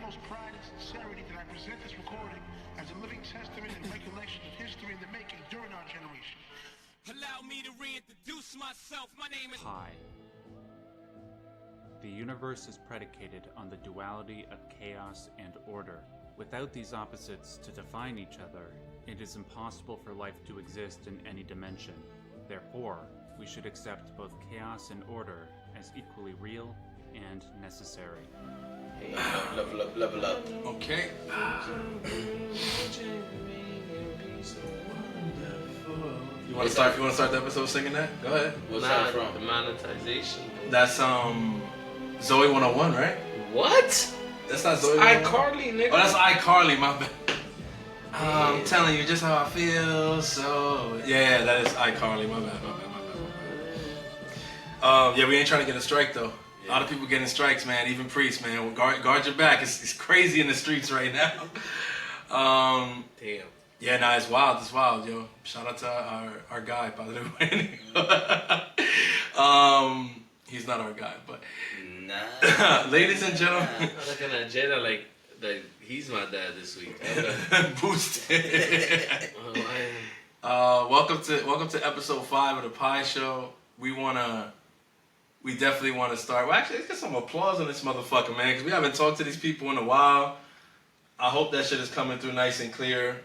utmost pride and sincerity that I present this recording as a living testament and recollection of history in the making during our generation. Allow me to reintroduce myself. My name is Pi. The universe is predicated on the duality of chaos and order. Without these opposites to define each other, it is impossible for life to exist in any dimension. Therefore, we should accept both chaos and order as equally real and necessary. Hey, level up. Okay. You want to start the episode singing that? Go ahead. What's that from? The monetization. That's Zoe 101, right? What? That's not Zoe 101. iCarly, nigga. Oh, that's iCarly, my bad. I'm telling you just how I feel, so... Yeah, that is iCarly, my bad. Yeah, we ain't trying to get a strike, though. Yeah. A lot of people getting strikes, man, even priests, man. Guard your back. It's crazy in the streets right now. Damn. Yeah, nah, it's wild, yo. Shout out to our guy, Padre Wayne. He's not our guy, but... Nah. Ladies and gentlemen... I'm looking at Jada like he's my dad this week. Boosted. Welcome to episode 5 of the Pie Show. We definitely want to start. Well, actually, let's get some applause on this motherfucker, man, because we haven't talked to these people in a while. I hope that shit is coming through nice and clear.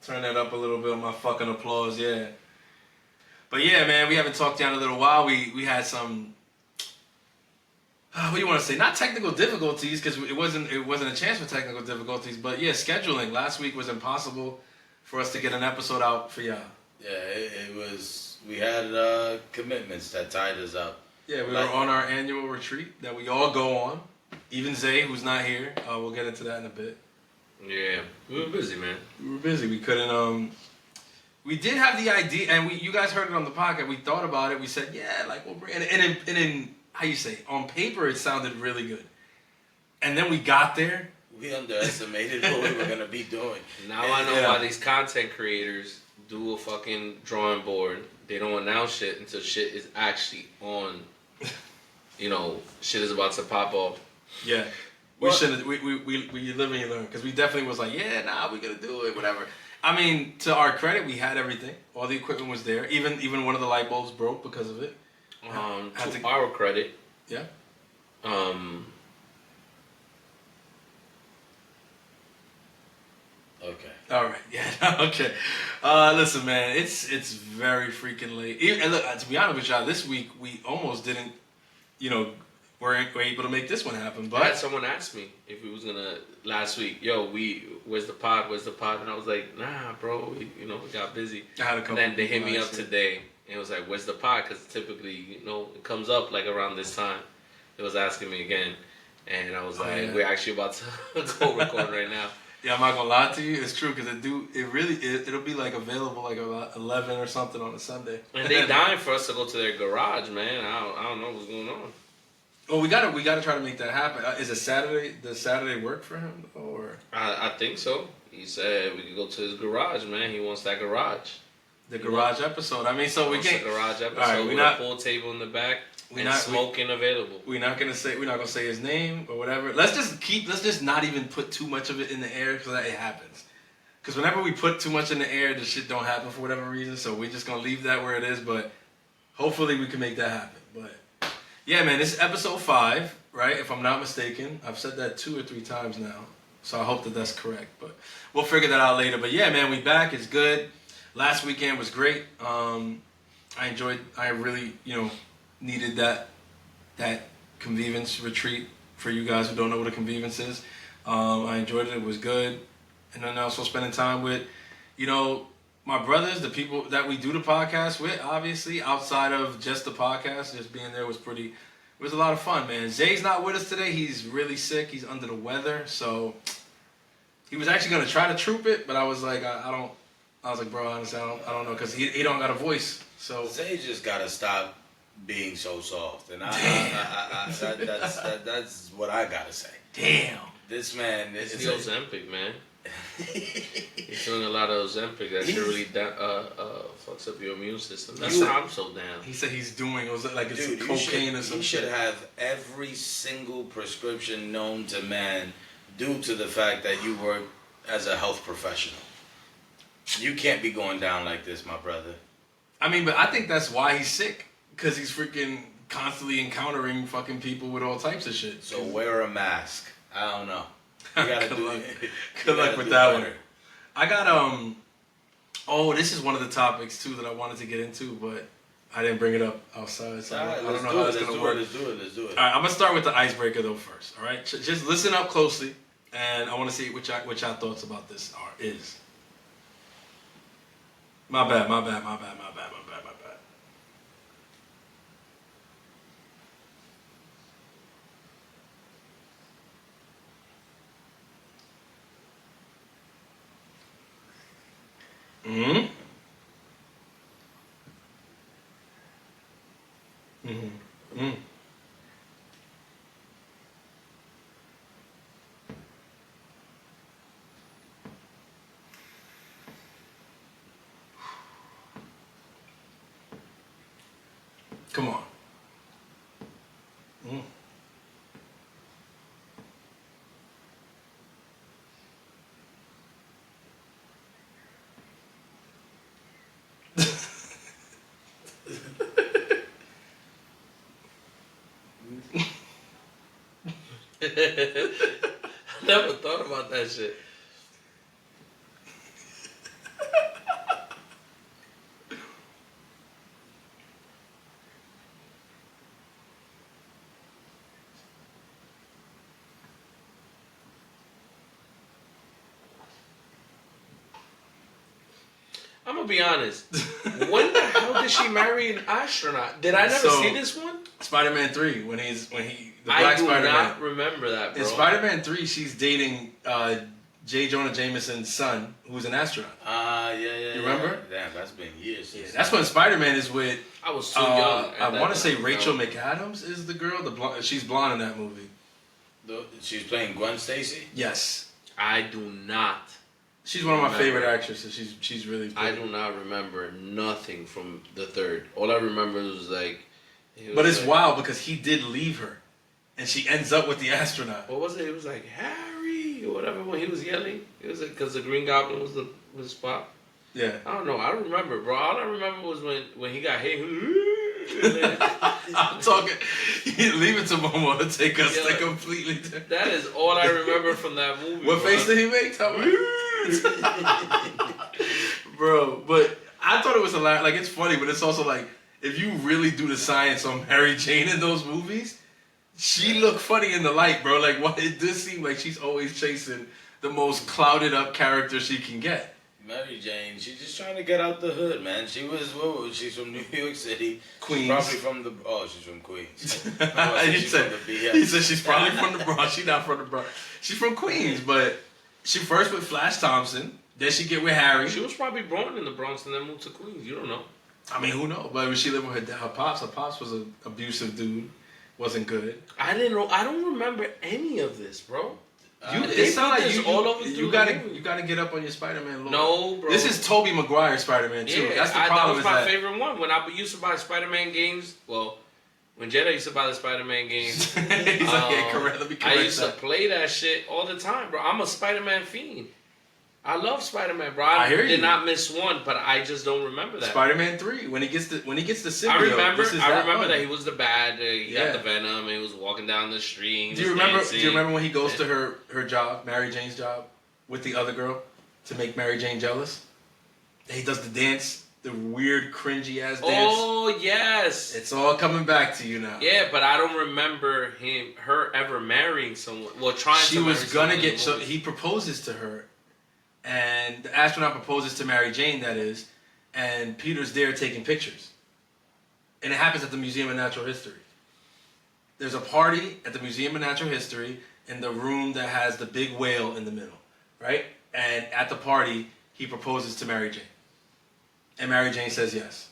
Turn that up a little bit on my fucking applause, yeah. But yeah, man, we haven't talked to you in a little while. We had some, what do you want to say? Not technical difficulties, because it wasn't a chance for technical difficulties. But yeah, scheduling. Last week was impossible for us to get an episode out for y'all. Yeah, it was. We had commitments that tied us up. Yeah, we were on our annual retreat that we all go on. Even Zay, who's not here. We'll get into that in a bit. Yeah, we were busy, man. We were busy. We couldn't. We did have the idea, and you guys heard it on the podcast. We thought about it. We said, yeah, like we'll bring. And in how you say, on paper it sounded really good. And then we got there. We underestimated what we were gonna be doing. Now I know why these content creators do a fucking drawing board. They don't announce shit until shit is actually on. You know, shit is about to pop off. Yeah. We shouldn't. We live and you learn, because we definitely was like, yeah, nah, we gonna do it, whatever. I mean, to our credit, we had everything. All the equipment was there. Even one of the light bulbs broke because of it. To our credit. Yeah. Okay. All right. Yeah. Okay. Listen, man, it's very freaking late. And look, to be honest with y'all, this week we almost didn't, we're able to make this one happen. But I had someone ask me if we was gonna last week. Yo, where's the pod? And I was like, nah, bro. We got busy. I had a couple. And then they hit me up today and it was like, where's the pod? Because typically, it comes up like around this time. It was asking me again, and I was we're actually about to go record right now. Yeah, I'm not gonna lie to you. It's true, because it'll be like available like about 11 or something on a Sunday. And they dying for us to go to their garage, man. I don't know what's going on. Well, we gotta try to make that happen. Is it Saturday? Does Saturday work for him, or? I think so. He said we could go to his garage, man. He wants that garage. The garage episode. I mean, so we can't. The garage episode. All right, with a pool table in the back. Smoking available. We're not gonna say his name or whatever. Let's just not even put too much of it in the air, so that it happens. Because whenever we put too much in the air, the shit don't happen for whatever reason. So we're just gonna leave that where it is. But hopefully we can make that happen. But yeah, man, this is episode 5, right? If I'm not mistaken, I've said that 2 or 3 times now. So I hope that that's correct. But we'll figure that out later. But yeah, man, we back. It's good. Last weekend was great. I really, needed that convivence retreat. For you guys who don't know what a convivence is, I enjoyed it. It was good. And then also spending time with, my brothers, the people that we do the podcast with, obviously, outside of just the podcast, just being there it was a lot of fun, man. Zay's not with us today. He's really sick. He's under the weather. So he was actually going to try to troop it, but I was like, I was like, bro, honestly, I don't know, because he don't got a voice. So Zay just got to stop being so soft, and that's what I gotta say. Damn, this man it's the Ozempic, man. He's doing a lot of Ozempic. That shit really fucks up your immune system. That's why I'm so down. He said he's doing like it's cocaine or something. He should have every single prescription known to man due to the fact that you work as a health professional. You can't be going down like this, my brother. I mean, but I think that's why he's sick. Because he's freaking constantly encountering fucking people with all types of shit. So wear a mask. I don't know. You gotta Good do luck. it. Good luck with that one. I got, oh, this is one of the topics, too, that I wanted to get into, but I didn't bring it up outside, so I don't know how it's going to work. Let's do it. All right, I'm going to start with the icebreaker, though, first, all right? Just listen up closely, and I want to see what y'all thoughts about this is. My bad. Mm-hmm. Mm-hmm. Mm. Come on. Mm. I never thought about that shit. I'm gonna be honest. When the hell did she marry an astronaut? Did I never see this one? Spider-Man 3, when he the I Black do Spider-Man. not remember that, bro. In Spider-Man 3, she's dating J. Jonah Jameson's son, who's an astronaut. Yeah. You remember? Damn, that's been years. Yeah, that's when Spider-Man is with. I was too young. I want to say Rachel McAdams is the girl. She's blonde in that movie. She's playing Gwen Stacy? Yes. I do not. She's one of my favorite actresses. She's really pretty. I do not remember nothing from the third. All I remember was like. But it's wild because he did leave her, and she ends up with the astronaut. What was it? It was like Harry or whatever when he was yelling. It was like because the Green Goblin was Pop. Yeah. I don't know. I don't remember, bro. All I remember was when he got hit. I'm talking. Leave it to Momo to take us to completely. That is all I remember from that movie. What face did he make? Tell me. Bro, but I thought it was hilarious. Like, it's funny, but it's also like, if you really do the science on Mary Jane in those movies, she looked funny in the light, bro. Like, what it does seem like she's always chasing the most clouded up character she can get. Mary Jane, she's just trying to get out the hood, man. She's from New York City. Queens. She's probably from she's from Queens. He said she's probably from the Bronx. She's not from the Bronx. She's from Queens, but she first with Flash Thompson. Then she get with Harry. She was probably born in the Bronx and then moved to Queens. You don't know. I mean, who knows? But when she lived with her pops, was an abusive dude. Wasn't good. I didn't know. I don't remember any of this, bro. It sounds like you gotta movie. you gotta get up on your Spider-Man lore. No, bro. This is Tobey Maguire Spider-Man too. Yeah, That's the problem. That was my favorite one. When I used to buy Spider-Man games, well, when Jedi used to buy the Spider-Man games, He's like, yeah, correct. Let me correct I used to play that shit all the time, bro. I'm a Spider-Man fiend. I love Spider-Man, bro. I did not miss one, but I just don't remember that. Spider-Man 3, when he gets the symbiote. I remember that he was the bad. He got the venom. And he was walking down the street. Do you remember when he goes to her job, Mary Jane's job, with the other girl to make Mary Jane jealous? And he does the dance, the weird, cringy ass dance. Oh yes, it's all coming back to you now. Yeah, but I don't remember her ever marrying someone. Well, trying. She was gonna get. So he proposes to her. And the astronaut proposes to Mary Jane, that is, and Peter's there taking pictures. And it happens at the Museum of Natural History. There's a party at the Museum of Natural History in the room that has the big whale in the middle, right? And at the party, he proposes to Mary Jane. And Mary Jane says yes.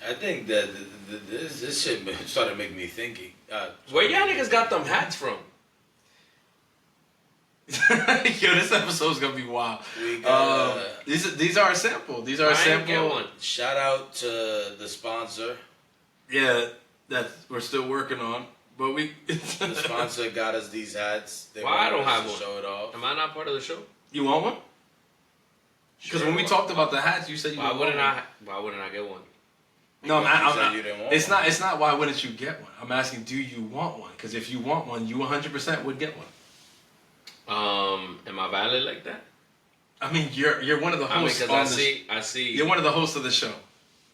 I think that this shit started making me thinking. Where y'all niggas got them hats from? Yo, this episode's gonna be wild. These are a sample. These are a sample. Shout out to the sponsor. Yeah, that we're still working on. But we. The sponsor got us these hats. They Why I don't wanted us have to one? Show it off. Am I not part of the show? You want one? Because when we talked about the hats, you said you Why didn't wouldn't want one. Why wouldn't I get one? No, You said you didn't want it's one. not. It's not. Why wouldn't you get one? I'm asking, do you want one? Because if you want one, you 100% would get one. Am I valid like that? I mean, you're one of the hosts. I see. You're one of the hosts of the show.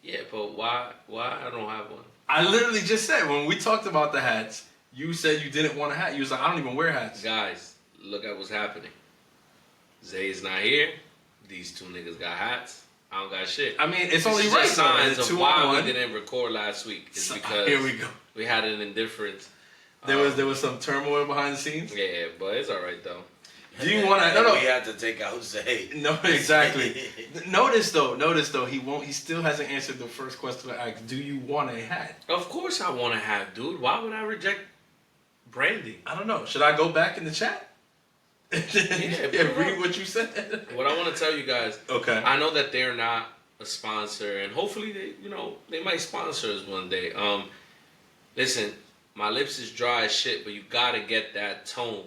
Yeah, but why I don't have one? I literally just said when we talked about the hats, you said you didn't want a hat. You was like, I don't even wear hats. Guys, look at what's happening. Zay's not here. These two niggas got hats. I don't got shit. I mean, it's This only is right. just signs It's of 2 why on we 1. didn't record last week. It's because Here we go. we had an indifference. There was some turmoil behind the scenes. Yeah, but it's all right though. Do you want to? No. We had to take out Zay. No, exactly. Notice though, he still hasn't answered the first question I asked. Do you want a hat? Of course I want to have, dude. Why would I reject branding? I don't know. Should I go back in the chat? Yeah, read what you said. What I want to tell you guys, Okay. I know that they're not a sponsor, and hopefully they might sponsor us one day. Listen, my lips is dry as shit, but you gotta get that tone.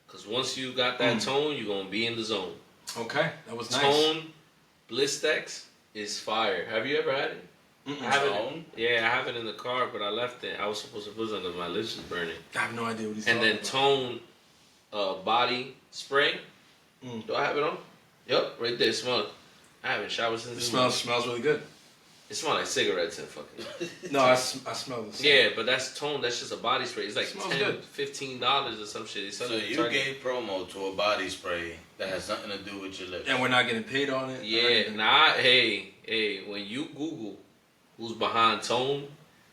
Cause once you got that tone, you're gonna be in the zone. Okay, that was nice. Tone Blistex is fire. Have you ever had it? I have Tone? it. Yeah, I have it in the car, but I left it. I was supposed to put it under my lips was burning. I have no idea what he's And talking then about. Tone body spray. Do I have it on? Yup, right there. Smell it. I haven't showered since. It smells really good. It smells like cigarettes and fucking. No, I smell this. Yeah, but that's Tone. That's just a body spray. It's like Smells $10, good. $15 or some shit. It's So something you gave promo to a body spray that has nothing to do with your lips. And we're not getting paid on it. Yeah, nah. Hey. When you Google who's behind Tone,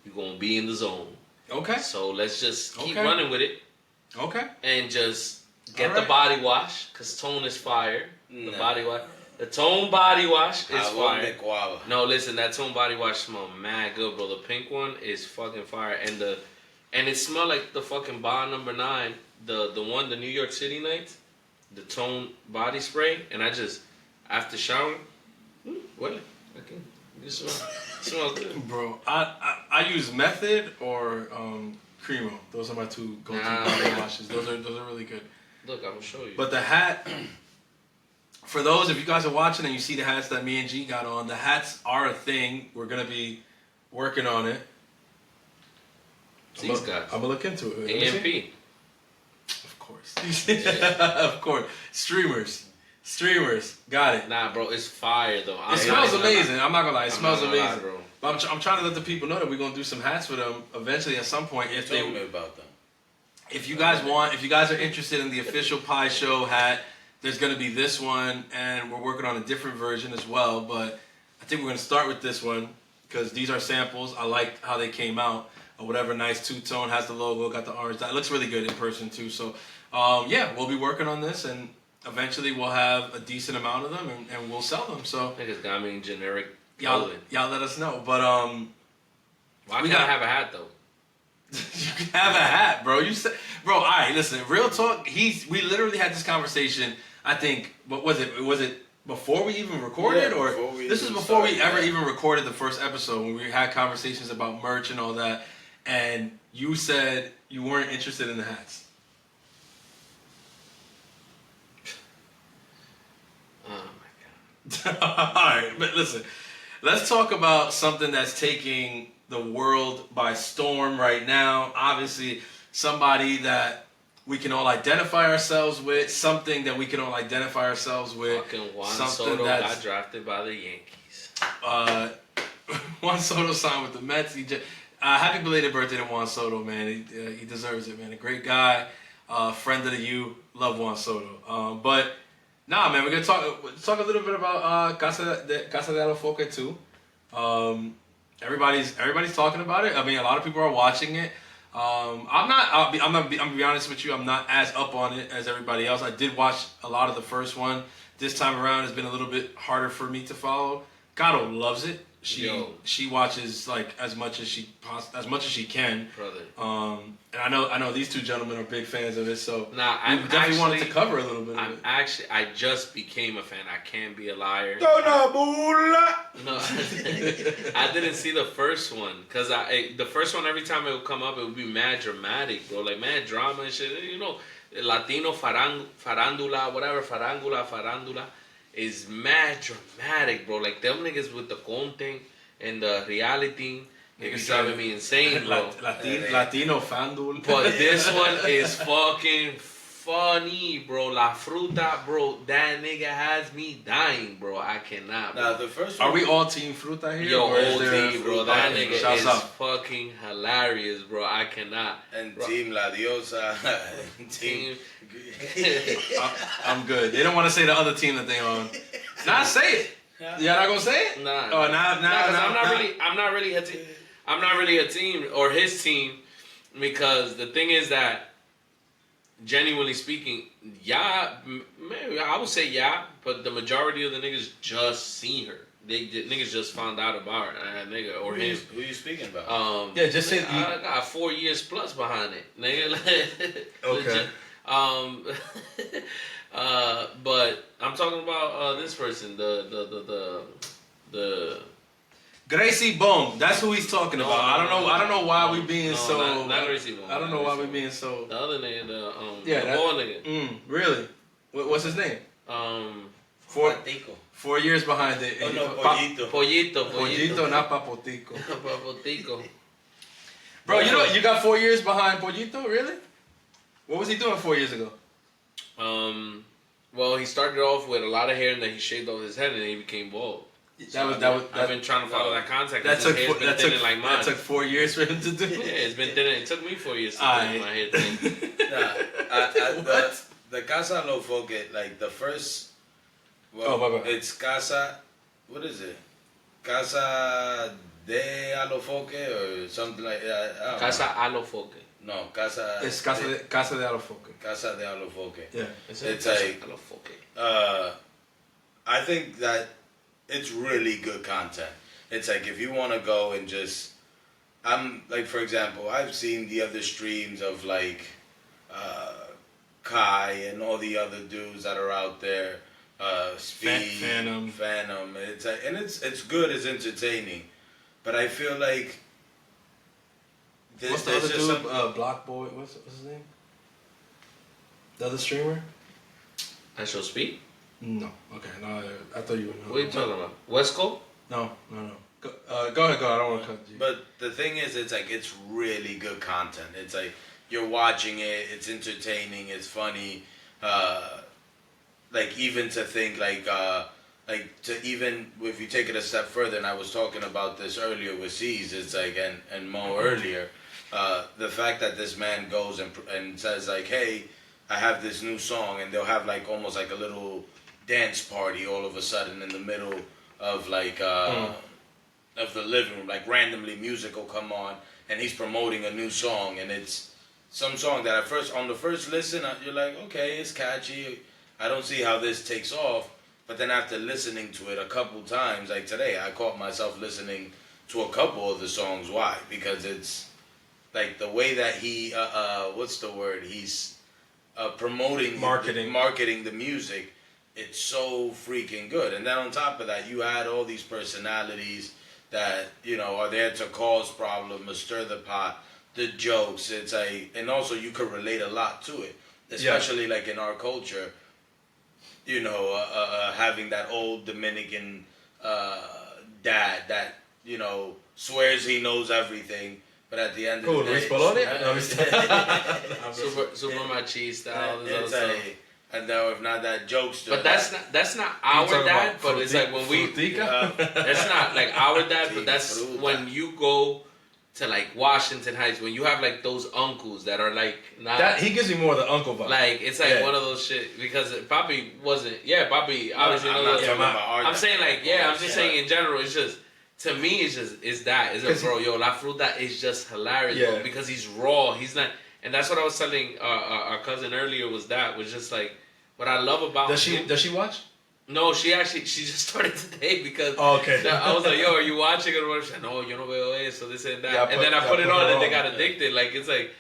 you're gonna be in the zone. Okay. So let's just keep Okay. running with it Okay. and just get All the right. body wash, cause Tone is fire. The Nah. body wash. The Tone body wash is I won't fire. make guava. No, listen, that Tone body wash smell mad good, bro. The pink one is fucking fire, and it smell like the fucking Bond number 9, the New York City night, the Tone body spray, and I just after showering, what? Okay, you smell good. Bro, I use Method or Cremo. Those are my two go-to body washes. Those are really good. Look, I'm gonna show you. But the hat, for those, if you guys are watching and you see the hats that me and G got on, the hats are a thing. We're going to be working on it. These guys. I'm going to look into it. Let me see. AMP. Of course. Of course. Streamers. Got it. Nah, bro, it's fire though. It smells amazing. I'm not going to lie. It smells not gonna lie, amazing. bro. But I'm trying to let the people know that we're going to do some hats for them eventually at some point. If Tell me they, about them. if you guys want, if you guys are interested in the official Pie Show hat, there's going to be this one, and we're working on a different version as well. But I think we're going to start with this one because these are samples. I like how they came out. Or whatever, nice two-tone, has the logo, got the orange. It looks really good in person too. So, yeah, we'll be working on this, and eventually we'll have a decent amount of them, and we'll sell them. So Niggas got me in generic y'all clothing. let us know. But Why we can't I got- have a hat though? you can have a hat, bro. You said, bro. All right, listen. Real talk. We literally had this conversation. I think. What was it? Was it before we even recorded, Yeah, or before we this is even before we started, ever yeah. even recorded the first episode when we had conversations about merch and all that? And you said you weren't interested in the hats. Oh my god. All right, but listen. Let's talk about something that's taking the world by storm right now. Obviously, somebody that we can all identify ourselves with, something that we can all identify ourselves with. Fucking Juan something Soto that's- got drafted by the Yankees. Juan Soto signed with the Mets. Happy belated birthday to Juan Soto, man. He deserves it, man. A great guy, friend of the U. Love Juan Soto. But nah, man, we're gonna talk a little bit about CasadeAlofoke too. Everybody's talking about it. I mean, a lot of people are watching it. I'm gonna be honest with you. I'm not as up on it as everybody else. I did watch a lot of the first one. This time around, it's been a little bit harder for me to follow. Gato loves it. she watches like as much as she can. Brother. And I know these two gentlemen are big fans of it, so Nah, we I'm definitely wanted to actually- cover a little bit of it. I just became a fan. I can't be a liar. No, I didn't see the first one because the first one every time it would come up it would be mad dramatic, bro, like mad drama and shit. You know, Latino farandula, whatever, farandula is mad dramatic, bro. Like them niggas with the content and the reality, it be driving me insane, bro. Latino fandul. But this one is fucking funny, bro. La Fruta, bro. That nigga has me dying, bro. I cannot, bro. Nah, the first one. Are we all Team Fruta here? Yo, or is there OD, bro. That okay, nigga shouts is out. fucking hilarious, bro. I cannot. And Bro. Team La Diosa. Team. I'm good. They don't want to say the other team that they on. Nah, say it. Y'all not gonna say it? Nah. Oh, nah. I'm not really a team. I'm not really a team or his team because the thing is that, genuinely speaking, yeah, maybe I would say yeah, but the majority of the niggas just seen her. Niggas just found out about her, nigga, or him. Who you speaking about? Yeah, just say. I got 4 years plus behind it, nigga. Okay. But I'm talking about this person, the Gracie Bone. That's who he's talking No, about. no, I don't know why no, we being no, so. not Gracie Bone. I don't know why we being so. the other nigga, the that- ball nigga. Really? What's his name? Four 4 years behind it. Oh no, Pollito. Pollito, not Papotico. Papotico. Bro, you got 4 years behind Pollito, really? What was he doing 4 years ago? Well, he started off with a lot of hair and then he shaved off his head and then he became bald. I've been trying to follow that contact. That took his hair's been thinning like mine. that took 4 years for him to do. Yeah, it's been thinning. It took me 4 years to thin my hair thin. The CasadeAlofoke, like the first. Well, Oh, my bad. It's Casa. What is it? CasadeAlofoke or something like that. I don't know. CasadeAlofoke. No, Casa. It's CasadeAlofoke. CasadeAlofoke. Yeah. It's like. CasadeAlofoke. I think that it's really good content. It's like if you want to go and just, I'm like, for example, I've seen the other streams of like Kai and all the other dudes that are out there, Speed, Phantom. It's like, and it's good, it's entertaining, but I feel like What's the other dude? Block Boy. What's his name? The other streamer? Actual Speed? No. Okay. No. I thought you would know. What are you talking about? Westco? No. Go ahead. I don't want to cut you. But the thing is, it's like it's really good content. It's like you're watching it, it's entertaining, it's funny. Like even to think like to even if you take it a step further, and I was talking about this earlier with C's, it's like and Mo earlier, the fact that this man goes and says like, hey, I have this new song, and they'll have like almost like a little dance party all of a sudden in the middle of like of the living room, like randomly music will come on and he's promoting a new song, and it's some song that on the first listen you're like, okay, it's catchy, I don't see how this takes off, but then after listening to it a couple times, like today I caught myself listening to a couple of the songs. Why? Because it's like the way that he what's the word, he's promoting marketing the music. It's so freaking good. And then on top of that, you add all these personalities that, you know, are there to cause problems or stir the pot, the jokes. It's and also you could relate a lot to it, especially like in our culture, you know, having that old Dominican dad that, you know, swears he knows everything, but at the end of the day, super machista, all this other stuff. And now if not that jokester. But that's not our dad, but it's like when we that's not like our dad, but that's when you go to like Washington Heights, when you have like those uncles that are like not that he gives me more of the uncle vibe. Like it's like one of those shit because Papi wasn't Papi obviously knows that. I'm saying like I'm just saying in general, it's just to me it's that. It's like, bro, yo, La Fruta is just hilarious, bro, because he's raw. He's not. And that's what I was telling our cousin earlier was just like what I love about Does she watch? No, she just started today because okay. I was like, yo, are you watching it or what? She said, no, yo no veo eso, this and that. Yeah, and then I put it on and they got yeah. addicted. Like, it's like,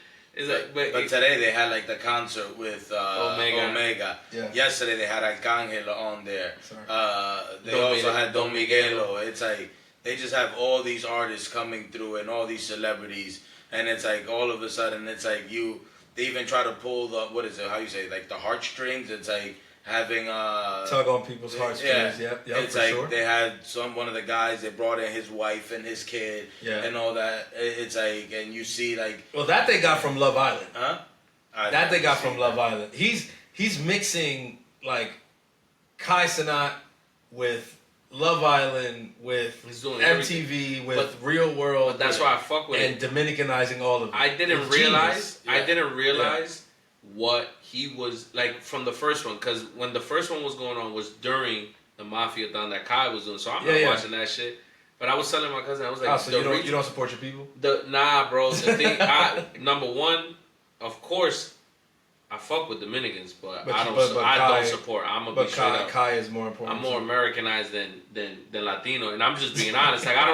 but today they had like the concert with Omega. Yeah. Yesterday they had Arcángel on there. Sorry. They also had Don Miguelo. It's like they just have all these artists coming through and all these celebrities, and it's like all of a sudden it's like they even try to pull the, what is it? How you say, like the heartstrings? It's like having tug on people's heartstrings. Yeah, it's for like sure. they had one of the guys. They brought in his wife and his kid, and all that. It's like, and you see like, well, that they got from Love Island. huh? That they got from Love Island. He's mixing like Kai Cenat with Love Island, with He's doing MTV, with Real World. But that's why I fuck with and it. Dominicanizing all of it. I didn't It's realize. genius. I didn't realize what he was like from the first one, because when the first one was going on was during the Mafia thon that Kai was doing. So I'm not watching that shit. But I was telling my cousin, I was like, so you don't support your people? Nah, bro. The thing, number one, of course, I fuck with Dominicans, but I don't support. I'm gonna be straight up. Kai is more important. I'm more Americanized than Latino, and I'm just being honest. Like I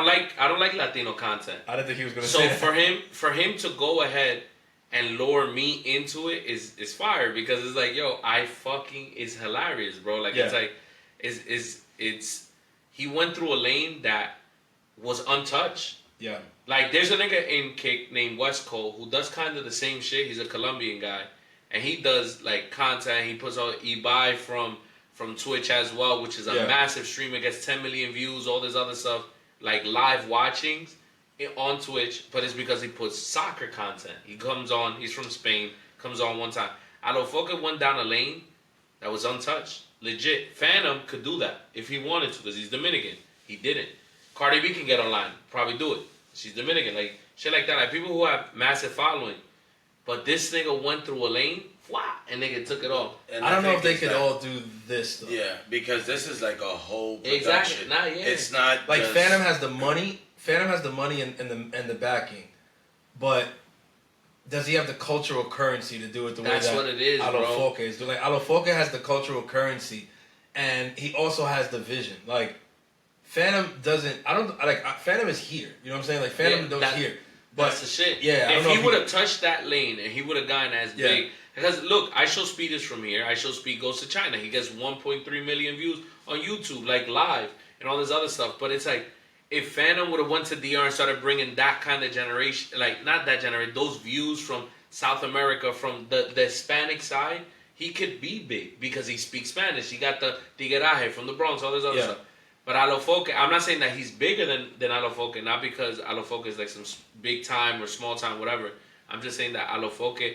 don't like Latino content. I didn't think he was gonna so say that. for him to go ahead and lure me into it is fire, because it's like, yo, it's hilarious, bro. Like it's like it's he went through a lane that was untouched. Yeah. Like there's a nigga in Kick named West Cole who does kind of the same shit. He's a Colombian guy. And he does like content. He puts out Ibai from Twitch as well, which is a massive streamer. Gets 10 million views, all this other stuff, like live watchings on Twitch. But it's because he puts soccer content. He comes on. He's from Spain. Comes on one time. Alofoke went down a lane that was untouched. Legit. Phantom could do that if he wanted to, because he's Dominican. He didn't. Cardi B can get online, probably do it. She's Dominican, like shit like that. Like people who have massive following. But this nigga went through a lane, and nigga took it off. And I don't know if they could all do this though. Yeah, because this is like a whole production. Exactly. It's not like just... Phantom has the money. Phantom has the money and the backing, but does he have the cultural currency to do it the way that what it is, Alofoke is doing? Like Alofoke has the cultural currency, and he also has the vision. Like Phantom doesn't. Phantom is here. You know what I'm saying? Like Phantom is here. But that's the shit. Yeah, if he would have touched that lane and he would have gotten as big, because look, I Show Speed is from here. I Show Speed goes to China. He gets 1.3 million views on YouTube, like live and all this other stuff. But it's like, if Phantom would have went to DR and started bringing that kind of generation, like not that generation, those views from South America, from the Hispanic side, he could be big because he speaks Spanish. He got the tigueraje from the Bronx, all this other stuff. But Alofoke, I'm not saying that he's bigger than Alofoke, not because Alofoke is like some big time or small time, whatever. I'm just saying that Alofoke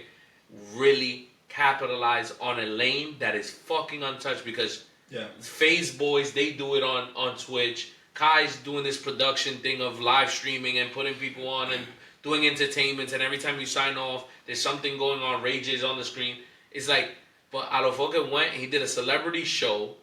really capitalized on a lane that is fucking untouched, because Phase Boys, they do it on Twitch. Kai's doing this production thing of live streaming and putting people on and doing entertainment, and every time you sign off, there's something going on, rages on the screen. It's like, but Alofoke went, he did a celebrity show.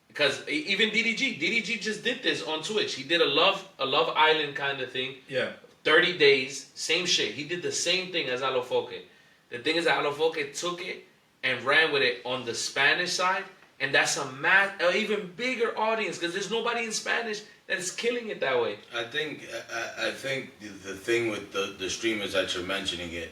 Because even DDG just did this on Twitch. He did a Love Island kind of thing. Yeah. 30 days, same shit. He did the same thing as Alofoke. The thing is that Alofoke took it and ran with it on the Spanish side, and that's an even bigger audience, because there's nobody in Spanish that is killing it that way. I think the thing with the streamers that you're mentioning it,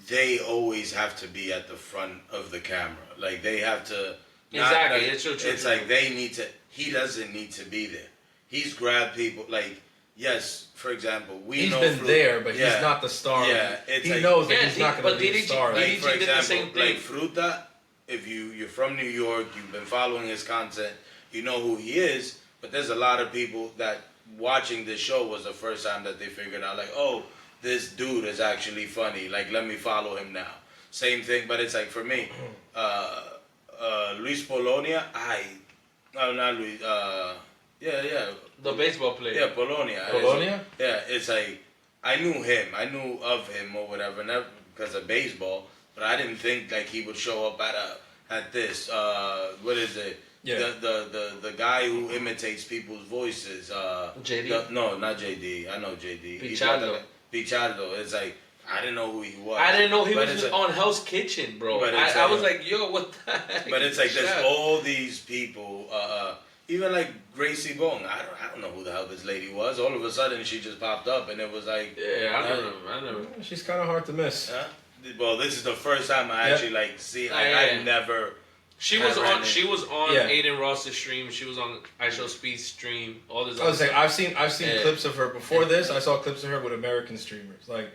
they always have to be at the front of the camera. Like they have to. Exactly, it's true. Like they need to. He doesn't need to be there. He's grabbed people. Like yes, for example, he's been there, but he's not the star. Yeah, he knows that he's not going to be the star. Like for example, like Fruta. If you're from New York, you've been following his content, you know who he is. But there's a lot of people that watching this show was the first time that they figured out, like, oh, this dude is actually funny. Like, let me follow him now. Same thing, but it's like for me. Luis Polonia, not Luis, The baseball player. Yeah, Polonia. Polonia? It's like, I knew him, I knew of him or whatever, not because of baseball, but I didn't think like he would show up at this, what is it? Yeah. The guy who imitates people's voices. JD? No, not JD, I know JD. Pichardo. Pichardo, it's like, I didn't know who he was. I didn't know he But was it's on Hell's Kitchen, bro. But it's I was like, yo, what the heck? But it's like there's Chef. all these people, even like Gracie Bong. I don't know who the hell this lady was. All of a sudden she just popped up, and it was like, Yeah, I never. She's kind of hard to miss. well, this is the first time I actually like see. Like, Yeah. I never. She was on Yeah. Aiden Ross's stream. She was on I Show Speed's stream. All this. I was other saying, stuff. I've seen Yeah. clips of her before this. I saw clips of her with American streamers. Like,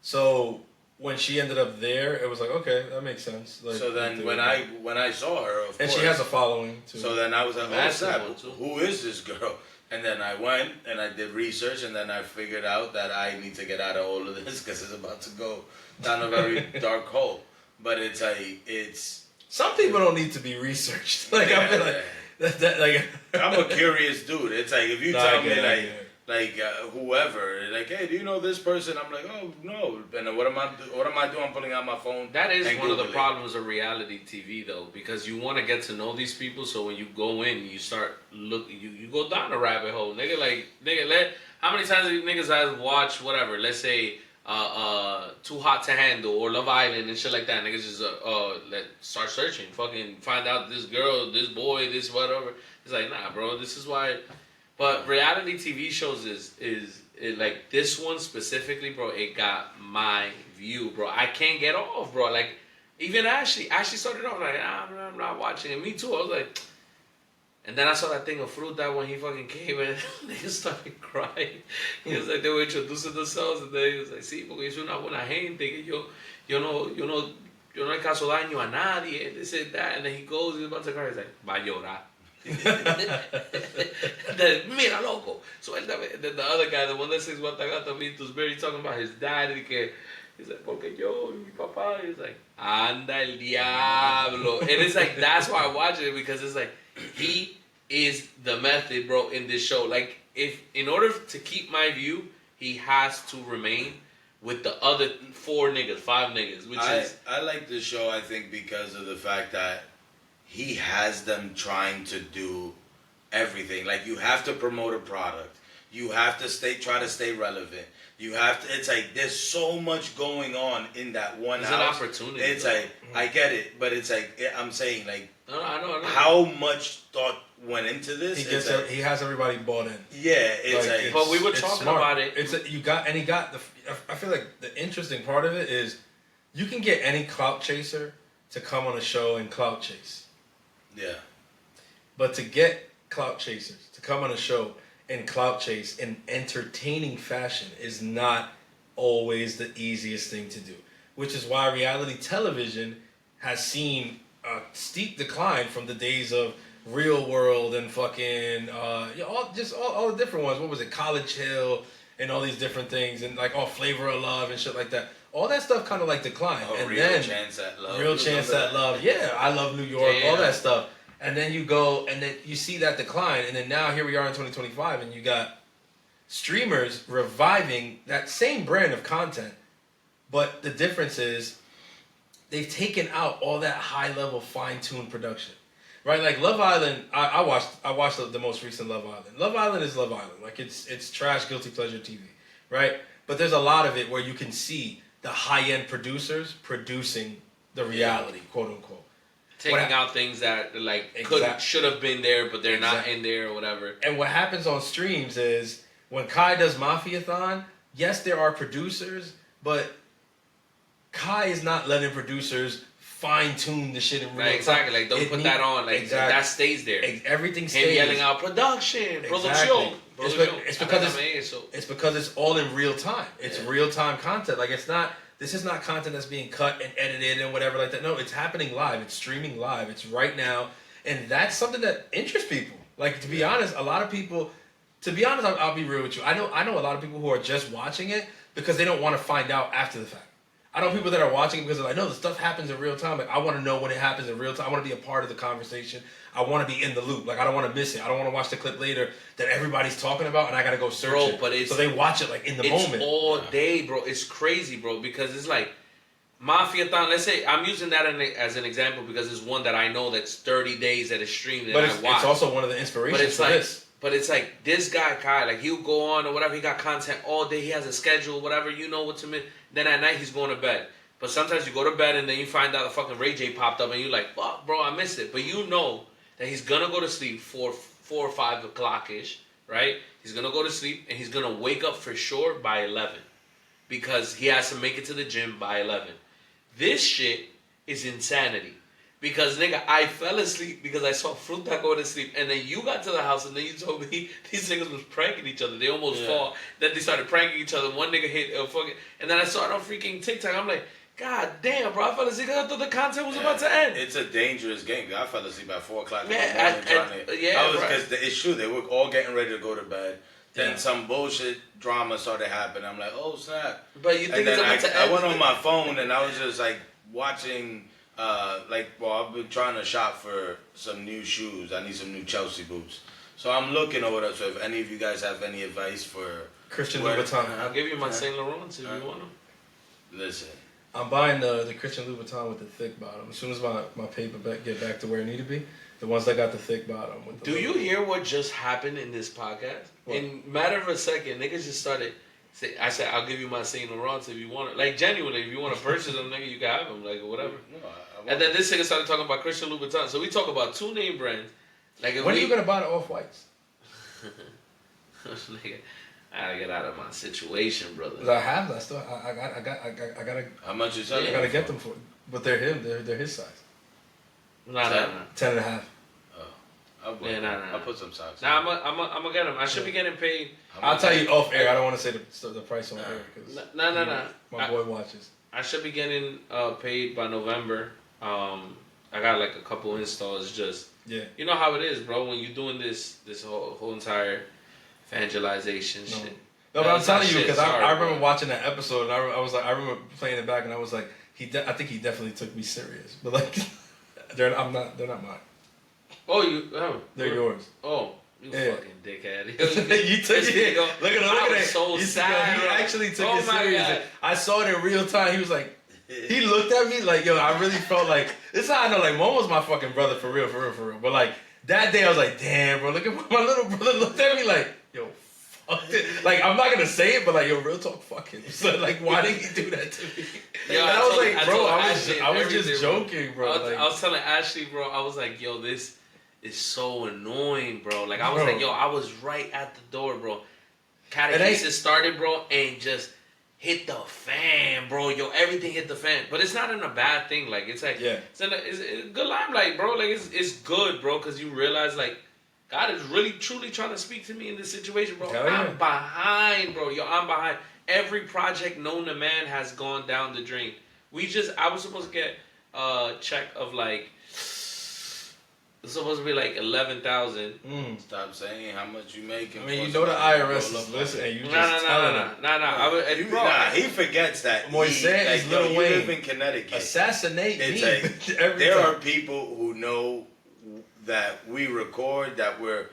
so when she ended up there, it was like, okay, that makes sense. Like, So then when I saw her, of and course, she has a following too. So then I was like, Massive what's one, that? too. Who is this girl? And then I went and I did research, and then I figured out that I need to get out of all of this because it's about to go down a very dark hole. But it's. Some people don't need to be researched. Like, I feel like that like I'm a curious dude. It's like if you Nah, tell I get me it, like whoever, like, hey, do you know this person? I'm like, oh no. And then what am I doing? I'm pulling out my phone. That is and one of the Googling. problems of reality TV, though, because you want to get to know these people. So when you go in, you start you go down a rabbit hole. How many times have you niggas have watched whatever? Let's say Too Hot to Handle or Love Island and shit like that. Niggas just start searching, fucking find out this girl, this boy, this whatever. It's like, nah, bro, this is why. But reality TV shows is like this one specifically, bro. It got my view, bro. I can't get off, bro. Like even Ashley started off like, I'm not watching it. Me too. I was like, and then I saw that thing of Fruta when he fucking came and they started crying. He was like, they were introducing themselves and then he was like, sí, porque es una buena gente que yo no le caso daño a nadie, and this and that. And then he goes, he's about to cry. He's like, va a llorar. Then, mira, loco, suéltame. Then the other guy, the one that says Guatagata Mitos, very talking about his dad, and he's like, porque yo, mi papá. He's like, anda el diablo. And it's like, that's why I watch it, because it's like, he is the method, bro, in this show. Like, in order to keep my view, he has to remain with the other 5 niggas, which I like this show, I think, because of the fact that he has them trying to do everything. Like, you have to promote a product. You have to try to stay relevant. You have to. It's like there's so much going on in that one house. It's an opportunity. It's though. like I get it, but it's like I'm saying, like, No, I know. how much thought went into this? he has everybody bought in. Yeah, it's like. But we were it's talking smart. about it. I feel like the interesting part of it is you can get any clout chaser to come on a show and clout chase. Yeah. But to get clout chasers to come on a show and clout chase in entertaining fashion is not always the easiest thing to do. Which is why reality television has seen a steep decline from the days of Real World and fucking all the different ones. What was it? College Hill and all these different things, and like all Flavor of Love and shit like that. All that stuff kind of like declined. Oh, and Real then Chance at Love. Real Chance at Love. Yeah, I Love New York. Damn. All that stuff. And then you go and then you see that decline, and then now here we are in 2025, and you got streamers reviving that same brand of content, but the difference is they've taken out all that high level fine-tuned production. Right, like Love Island. I watched the most recent Love Island. Love Island is Love Island. Like it's trash, guilty pleasure TV, right? But there's a lot of it where you can see the high end producers producing the reality, quote unquote. Taking out things that like should have been there, but they're not in there or whatever. And what happens on streams is when Kai does Mafiathon, yes, there are producers, but Kai is not letting producers fine tune the shit in real time. Exactly. Like don't put that on. Like that stays there. Everything stays. Him yelling out production. It's because it's all in real time. It's real time content. Like this is not content that's being cut and edited and whatever like that. No, it's happening live. It's streaming live. It's right now, and that's something that interests people. Like, to be honest, a lot of people. To be honest, I'll be real with you. I know a lot of people who are just watching it because they don't want to find out after the fact. I know people that are watching it because they're like, no, the stuff happens in real time. Like, I want to know when it happens in real time. I want to be a part of the conversation. I want to be in the loop. Like, I don't want to miss it. I don't want to watch the clip later that everybody's talking about and I got to go search it. But so they watch it like in the moment. It's all day, bro. It's crazy, bro, because it's like Mafiathon. Let's say I'm using that as an example because it's one that I know that's 30 days at a stream that I watch. It's also one of the inspirations for this. But it's like this guy, Kai, like he'll go on or whatever. He got content all day. He has a schedule, whatever. You know what's in it. Then at night he's going to bed. But sometimes you go to bed and then you find out a fucking Ray J popped up and you're like, fuck, bro, I missed it. But you know that he's gonna go to sleep 4 or 5 o'clock ish, right? He's gonna go to sleep and he's gonna wake up for sure by 11 because he has to make it to the gym by 11. This shit is insanity. Because, nigga, I fell asleep because I saw Fruta go to sleep. And then you got to the house and then you told me these niggas was pranking each other. They almost fall. Then they started pranking each other. One nigga hit a fucking... And then I saw it on freaking TikTok. I'm like, God damn, bro. I fell asleep because I thought the content was about to end. It's a dangerous game. I fell asleep at 4 o'clock in the morning because it's true. They were all getting ready to go to bed. Then some bullshit drama started happening. I'm like, oh, snap. But you think it's about to end? I went on my phone and I was just like watching... I've been trying to shop for some new shoes. I need some new Chelsea boots. So I'm looking over that. So if any of you guys have any advice for Christian Louboutin, I'll give you my Saint Laurent if you want them. Listen, I'm buying the Christian Louboutin with the thick bottom. As soon as my paper get back to where it need to be, the ones that got the thick bottom. With the Do you hear what just happened in this podcast? What? In matter of a second, niggas just started. I said, I'll give you my Saint Laurent if you want it. Like, genuinely, if you want to purchase them, nigga, you can have them, like, whatever. No, and then this nigga started talking about Christian Louboutin. So we talk about 2 name brands. Like, when are you going to buy the Off-Whites? Nigga, I gotta get out of my situation, brother. I have that still. I gotta. How much is that? I gotta get them for, but they're him. They're his size. Nah. 10.5. I'll put some socks. Nah, I'm gonna get them. I should be getting paid. I'll tell you off air. I don't want to say the price on air because no. My boy watches. I should be getting paid by November. I got like a couple installs. Just you know how it is, bro. When you're doing this whole entire evangelization shit. No, but I'm telling you because I remember watching that episode and I was like, I remember playing it back and I was like, I think he definitely took me serious, but like, they're not mine. They're yours. Oh, you fucking dickhead. You took it. Look at that. So sad. He actually took it serious. I saw it in real time. He was like, he looked at me like, yo, I really felt like, this is how I know, like, Momo's my fucking brother for real. But like, that day I was like, damn, bro, look at what my little brother looked at me like, yo, fuck it. Like, I'm not gonna say it, but like, yo, real talk, fuck him. So like, why did he do that to me? Yo, and I was like, bro, I was just joking, bro. I was telling Ashley, bro, I was like, yo, this is so annoying, bro. Like, I was like, yo, I was right at the door, bro. Catechesis started, bro, and just hit the fan, bro. Yo, everything hit the fan. But it's not in a bad thing. Like, it's like, it's a good limelight, bro. Like, it's good, bro, because you realize, like, God is really, truly trying to speak to me in this situation, bro. I'm behind, bro. Yo, I'm behind. Every project known to man has gone down the drain. I was supposed to get a check of, like, it's supposed to be like 11,000. Stop saying how much you make. I mean, you know the IRS is listening. You just No. He forgets that. Moises, Lil Wayne, you live in Connecticut. Assassinate me. Like, there are people who know that we record, that where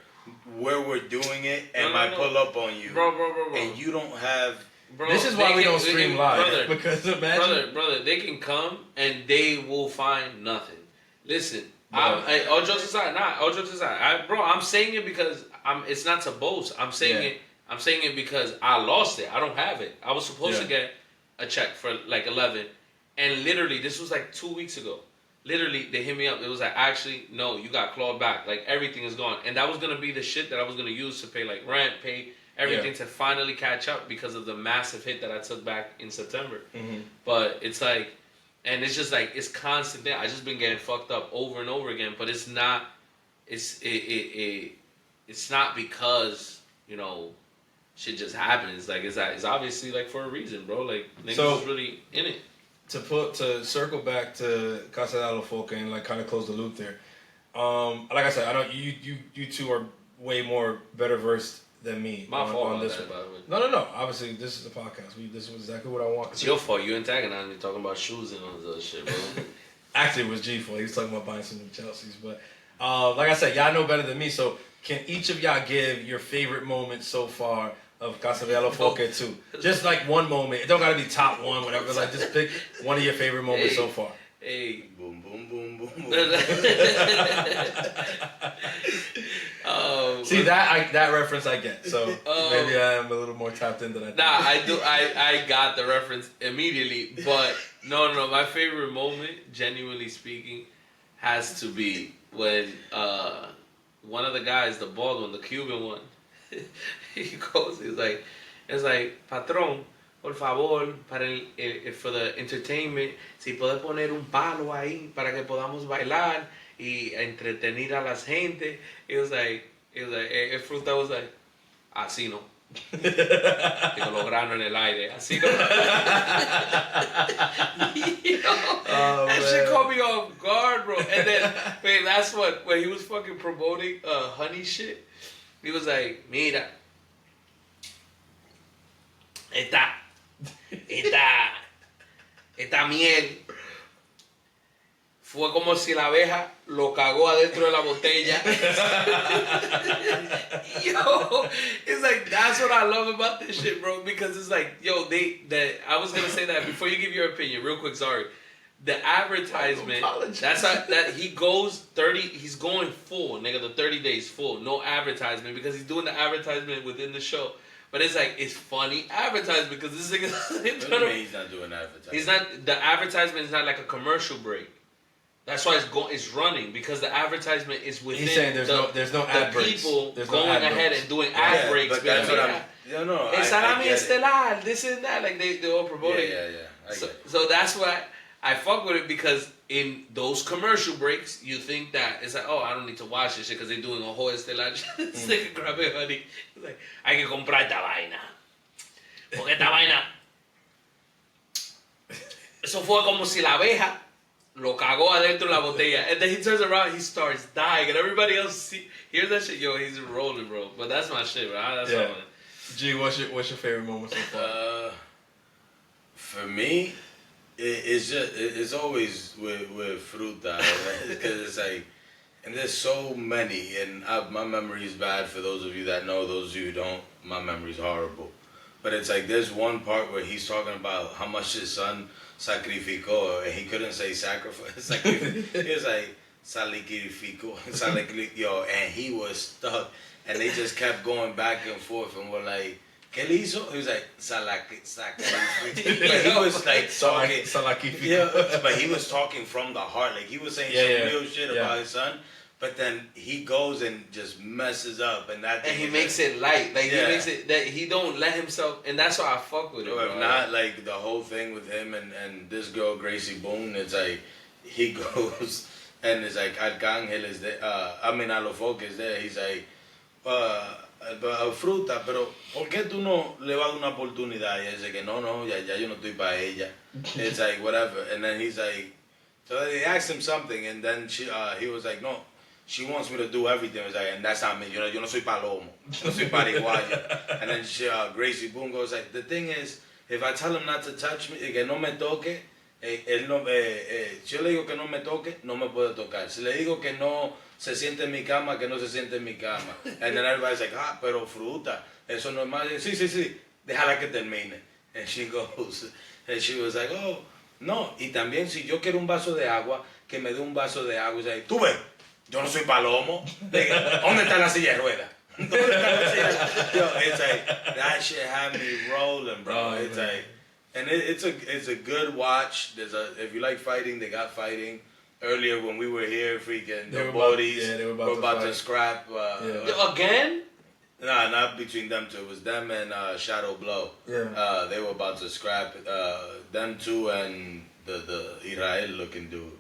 we're doing it, and might pull up on you, bro. And you don't have. Bro, this is why we don't stream live, because imagine, brother, they can come and they will find nothing. Listen. All jokes aside, bro. I'm saying it because it's not to boast. I'm saying it because I lost it. I don't have it. I was supposed to get a check for like 11, and literally this was like 2 weeks ago. Literally, they hit me up. It was like, actually, no, you got clawed back. Like, everything is gone, and that was gonna be the shit that I was gonna use to pay like rent, pay everything to finally catch up because of the massive hit that I took back in September. But it's like. And it's just like, it's constant thing. I just been getting fucked up over and over again. But it's not, it's not because, you know, shit just happens. Like, it's obviously like for a reason, bro. Like, niggas is really in it. To circle back to CasadeAlofoke and like kind of close the loop there. Like I said, I don't. You two are way more better versed than me. My fault on this that, one. by the way. No. Obviously, this is a podcast. This is exactly what I want. It's your fault. You antagonizing me talking about shoes and all this other shit, bro. Actually, it was G fault. He was talking about buying some new Chelsea's. But like I said, y'all know better than me. So can each of y'all give your favorite moment so far of CasadeAlofoke 2? Just like one moment. It don't gotta be top one, whatever. Like just pick one of your favorite moments so far. Hey, boom, boom, boom, boom, boom. See that reference I get. So maybe I am a little more tapped in than I think. Nah, I do. I got the reference immediately. But no. My favorite moment, genuinely speaking, has to be when one of the guys, the bald one, the Cuban one, he goes. It's like, patrón, por favor, for the entertainment, si puedes poner un palo ahí para que podamos bailar y entretener a las gente. Fruta was like, así no. Digo, los granos en el aire, así no. That shit caught me off guard, bro. And then, wait, last one, when he was fucking promoting honey shit, he was like, mira, esta miel fue como si la abeja lo cagó adentro de la botella. Yo, it's like, that's what I love about this shit, bro. Because it's like, yo, I was gonna say that before you give your opinion, real quick, sorry. The advertisement, he goes 30, he's going full, nigga, the 30 days full, no advertisement, because he's doing the advertisement within the show. But it's like, it's funny advertisement because this nigga. What do you mean he's not doing advertisement? The advertisement is not like a commercial break. That's why it's running, because the advertisement is within. He's saying there's no ad breaks. People there's going ahead and doing ad breaks. But that's what I'm. No. It's salami estelar, this and that. Like they all promoting. Yeah. So that's why I fuck with it, because in those commercial breaks, you think that it's like, oh, I don't need to watch this shit because they're doing a whole estelar. This nigga grabbing honey. It's like, hay que comprar esta vaina. Porque esta vaina. Eso fue como si la abeja lo cagó adentro de la botella. And then he turns around, he starts dying, and everybody else hears that shit. Yo, he's rolling, bro. But that's my shit, bro. That's all. G, what's your favorite moment so far? For me, it's always with Fruta, because it's like, and there's so many, and my memory is bad for those of you that know. Those of you who don't, my memory's horrible. But it's like, there's one part where he's talking about how much his son sacrificó, and he couldn't say sacrifice. He was like, sacrificó, and he was stuck, and they just kept going back and forth, and were like, ¿qué le hizo? He was like, sacrificó. But he was like talking, but he was talking from the heart, like he was saying some real shit about his son. But then he goes and just messes up, and he makes it light. Like he makes it that he don't let himself, and that's why I fuck with it. Or if not, like the whole thing with him and this girl Gracie Boone, it's like he goes and it's like Arcángel is there. Alofoke is there. He's like, Fruta, pero ¿por qué tú no le vas a dar una oportunidad? Y él dice que no, ya yo no estoy para ella. It's like whatever, and then he's like, so they asked him something, and then he was like, no. She wants me to do everything. It's like, and that's not me. Yo no soy palomo. Yo no soy pariguayo. And then Gracie Boone goes like, the thing is, if I tell him not to touch me, que no me toque, él no, si yo le digo que no me toque, no me puede tocar. Si le digo que no se siente en mi cama, que no se siente en mi cama. And then everybody's like, pero Fruta, eso no es más. Sí, déjala que termine. And she goes, and she was like, oh, no. Y también si yo quiero un vaso de agua, que me dé un vaso de agua. Y dice, tú ves. Yo no soy palomo. ¿Dónde está la silla de ruedas? It's like, that shit had me rolling, bro. It's like, and it's a good watch. If you like fighting, they got fighting. Earlier when we were here, freaking the bodies were about to scrap. Again? Nah, not between them two. It was them and Shadow Blow. Yeah. They were about to scrap them two and the Israel looking dude.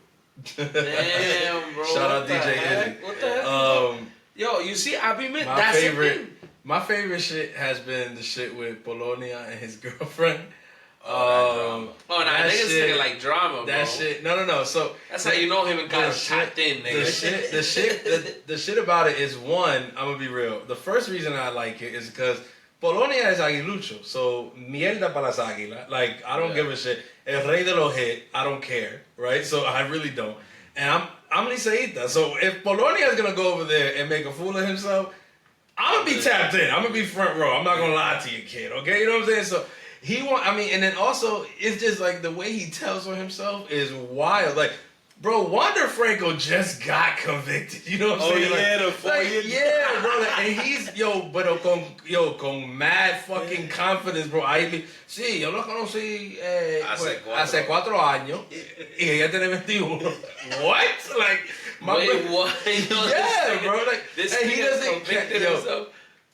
Damn, bro. Shout out DJ Izzy. What the heck? Yo, you see, that's the thing. My favorite shit has been the shit with Polonia and his girlfriend. Niggas thinking like drama, bro. That shit. No. So that's how you know him and got tapped in, nigga. The shit about it is, one, I'm gonna be real. The first reason I like it is because Polonia is aguilucho, so mierda para las águilas. Like, I don't give a shit. El rey de los hit, I don't care, right? So I really don't. And I'm liceísta. So if Polonia is gonna go over there and make a fool of himself, I'm gonna be tapped in. I'm gonna be front row. I'm not gonna lie to you, kid. Okay, you know what I'm saying? So and then also it's just like the way he tells on himself is wild. Like bro, Wander Franco just got convicted. You know what I'm saying? Yeah, the 4 years. Yeah, bro. And he's, con mad fucking confidence, bro. Ahí, sí, yo lo conocí hace 4 años y ella tiene 21. What? Like, Wait, what? Yeah, bro. Like, this and he nigga doesn't convicted himself.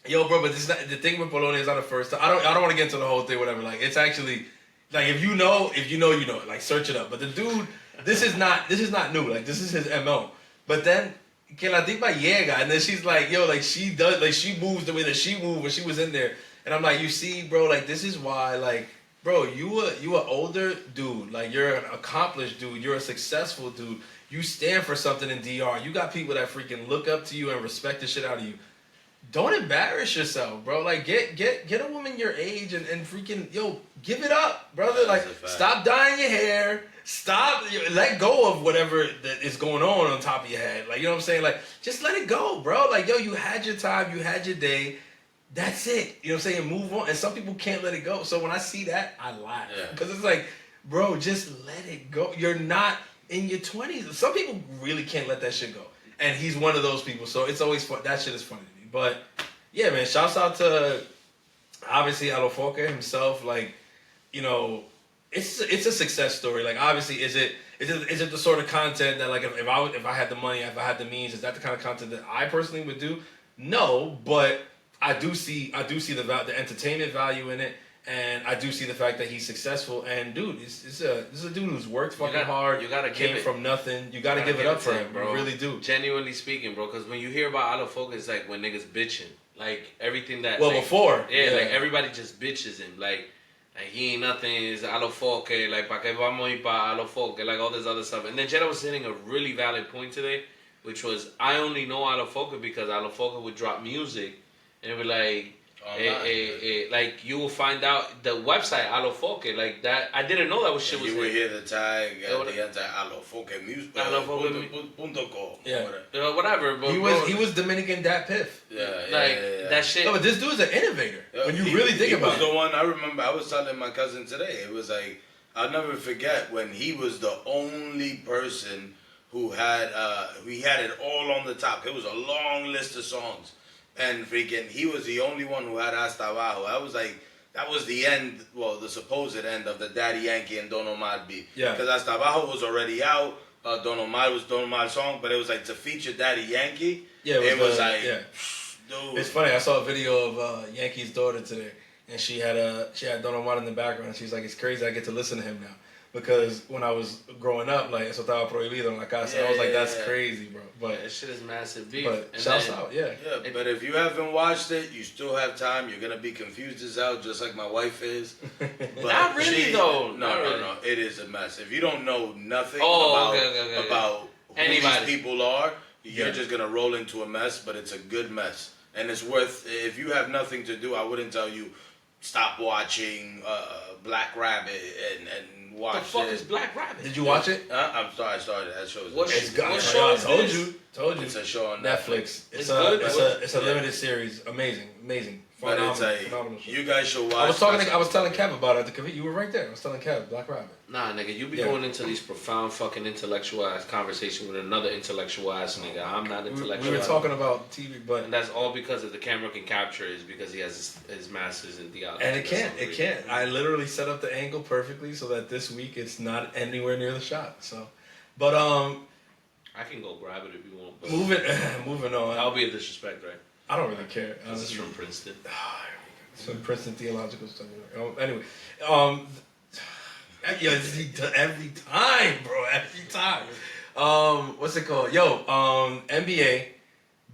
Yo, bro, but this is not, the thing with Polonia is not the first time. I don't want to get into the whole thing, whatever. Like, it's actually, like, if you know, you know it. Like, search it up. But the dude, this is not new. Like, this is his MO. But then, que la tipa llega, and then she's like, yo, like, she moves the way that she moved when she was in there. And I'm like, you see, bro, like, this is why, like, bro, you a older dude. Like, you're an accomplished dude. You're a successful dude. You stand for something in DR. You got people that freaking look up to you and respect the shit out of you. Don't embarrass yourself, bro. Like, get a woman your age and freaking, give it up, brother. Like, stop dyeing your hair. Stop, let go of whatever that is going on top of your head. Like, you know what I'm saying? Like, just let it go, bro. Like, yo, you had your time. You had your day. That's it. You know what I'm saying? Move on. And some people can't let it go. So when I see that, I laugh. Because it's like, bro, just let it go. You're not in your 20s. Some people really can't let that shit go. And he's one of those people. So it's always fun. That shit is funny to me. But yeah, man, shouts out to obviously Alofoke himself. Like, it's a success story. Like, obviously, is it the sort of content that, like, if I had the money, if I had the means, is that the kind of content that I personally would do? No, but I do see the entertainment value in it. And I do see the fact that he's successful. And dude, this is a dude who's worked fucking hard. You gotta came from nothing. You gotta give it up for him, bro. You really do. Genuinely speaking, bro. Because when you hear about Alofoke, it's like when niggas bitching, like everything that. Well, like, before. Yeah, like everybody just bitches him, like he ain't nothing. Is Alofoke, like pa que vamos ir pa Alofoke, like all this other stuff. And then Jeddah was hitting a really valid point today, which was I only know Alofoke because Alofoke would drop music, and it would like. Like you will find out the website Alofoke, like that. I didn't know that was shit. You will hear the tag at the end Alofoke music. .com. Yeah, whatever. But he was Dominican Dat Piff. That shit. No, but this dude's an innovator. When you really think about it, he was the one. I remember. I was telling my cousin today. It was like I'll never forget when he was the only person who had he had it all on the top. It was a long list of songs. And freaking, he was the only one who had Hasta Abajo. That was the end, well, the supposed end of the Daddy Yankee and Don Omar beat. Yeah. Because Hasta Abajo was already out. Don Omar was Don Omar's song, but it was like to feature Daddy Yankee. Yeah, it was like, yeah. Dude. It's funny. I saw a video of Yankee's daughter today, and she had Don Omar in the background. She's like, it's crazy. I get to listen to him now. Because when I was growing up, like, eso estaba prohibido en la casa. I was like, that's crazy, bro. But that shit is massive beef. But shouts out, yeah. Yeah, but if you haven't watched it, you still have time. You're going to be confused as hell, just like my wife is. But not really, though. No. It is a mess. If you don't know nothing about who anybody. These people are, you're just going to roll into a mess, but it's a good mess. And it's worth, if you have nothing to do, I wouldn't tell you, stop watching Black Rabbit and watch the fuck it. is Black Rabbit? Did you watch it? I'm sorry, I started. That show is What show is this? Told you. It's a show on Netflix. It's good. It's a limited series. Amazing. But it's phenomenal show. You guys should watch. I was telling Kev about it. You were right there. I was telling Kev, Black Rabbit. Nah, nigga, you be going into these profound fucking intellectual ass conversation with another intellectual ass nigga. I'm not intellectual. We were talking about TV, but and that's all because if the camera can capture is because he has his masters in theology. And it can't. I literally set up the angle perfectly so that this week it's not anywhere near the shot. So, but I can go grab it if you want. But moving on. That'll be a disrespect, right? I don't really care. This is from Princeton. It's from Princeton Theological Study. Anyway, every time, bro. Every time. What's it called? NBA.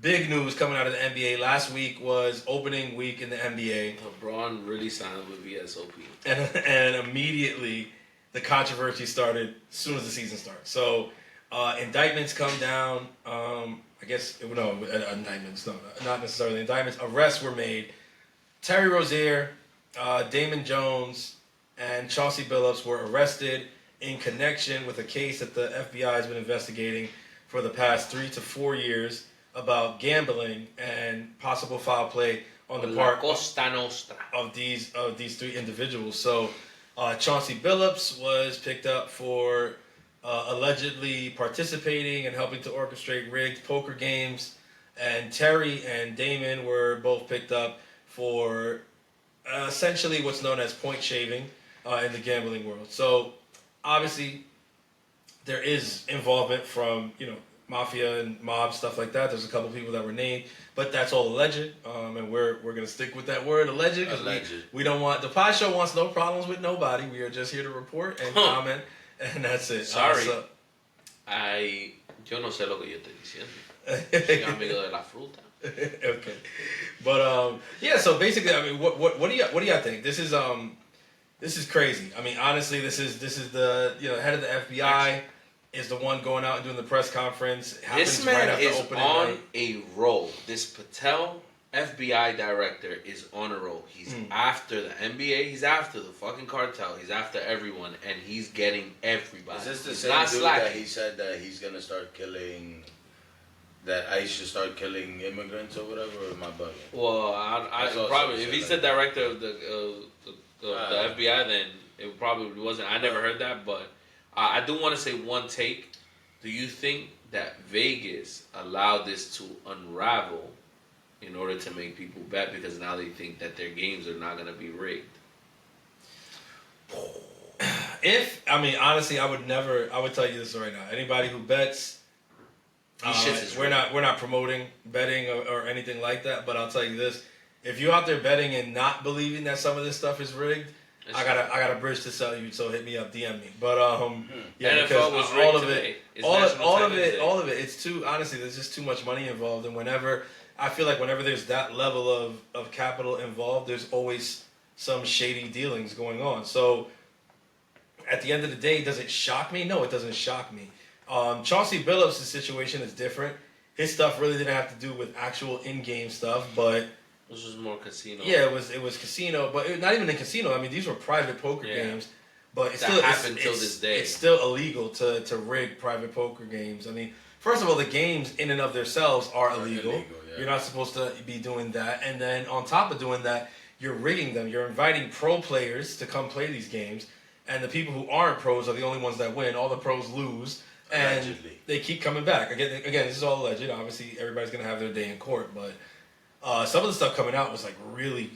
Big news coming out of the NBA. Last week was opening week in the NBA. LeBron really signed with VSOP. And immediately the controversy started as soon as the season starts. So indictments come down. Indictments. No, not necessarily indictments. Arrests were made. Terry Rozier, Damon Jones, and Chauncey Billups were arrested in connection with a case that the FBI has been investigating for the past 3 to 4 years about gambling and possible foul play on the part of these three individuals. So Chauncey Billups was picked up for allegedly participating and helping to orchestrate rigged poker games. And Terry and Damon were both picked up for essentially what's known as point shaving in the gambling world. So obviously there is involvement from, mafia and mob, stuff like that. There's a couple people that were named, but that's all alleged. And we're going to stick with that word, alleged, because we don't want, the Pie Show wants no problems with nobody. We are just here to report and comment, and that's it. Sorry. Yo no sé lo que yo estoy diciendo. Soy amigo de la fruta. Okay. But yeah, so basically, I mean, what do y'all think? This is crazy. I mean, honestly, this is the head of the FBI is the one going out and doing the press conference. This man is on a roll. This Patel FBI director is on a roll. He's after the NBA. He's after the fucking cartel. He's after everyone, and he's getting everybody. Is this the same dude that he said that he's gonna start killing? That ICE should start killing immigrants or whatever, or am I bugging? Well, I probably if he's the director of the FBI, then it probably wasn't. I never heard that, but I do want to say one take. Do you think that Vegas allowed this to unravel in order to make people bet because now they think that their games are not going to be rigged? Honestly, I would tell you this right now. Anybody who bets, we're not promoting betting or anything like that, but I'll tell you this. If you're out there betting and not believing that some of this stuff is rigged, I got a bridge to sell you, so hit me up, DM me. But yeah, NFL was rigged today. All of it. It's too, honestly, there's just too much money involved, and I feel like whenever there's that level of capital involved, there's always some shady dealings going on. So at the end of the day, does it shock me? No, it doesn't shock me. Chauncey Billups' situation is different. His stuff really didn't have to do with actual in-game stuff, but this was more casino. Yeah, it was casino, but not even in casino. I mean, these were private poker games, but it's this day. It's still illegal to rig private poker games. I mean, first of all, the games in and of themselves are illegal. Yeah. You're not supposed to be doing that, and then on top of doing that, you're rigging them. You're inviting pro players to come play these games, and the people who aren't pros are the only ones that win. All the pros lose. And allegedly. They keep coming back. Again, this is all alleged. Obviously, everybody's going to have their day in court, but some of the stuff coming out was really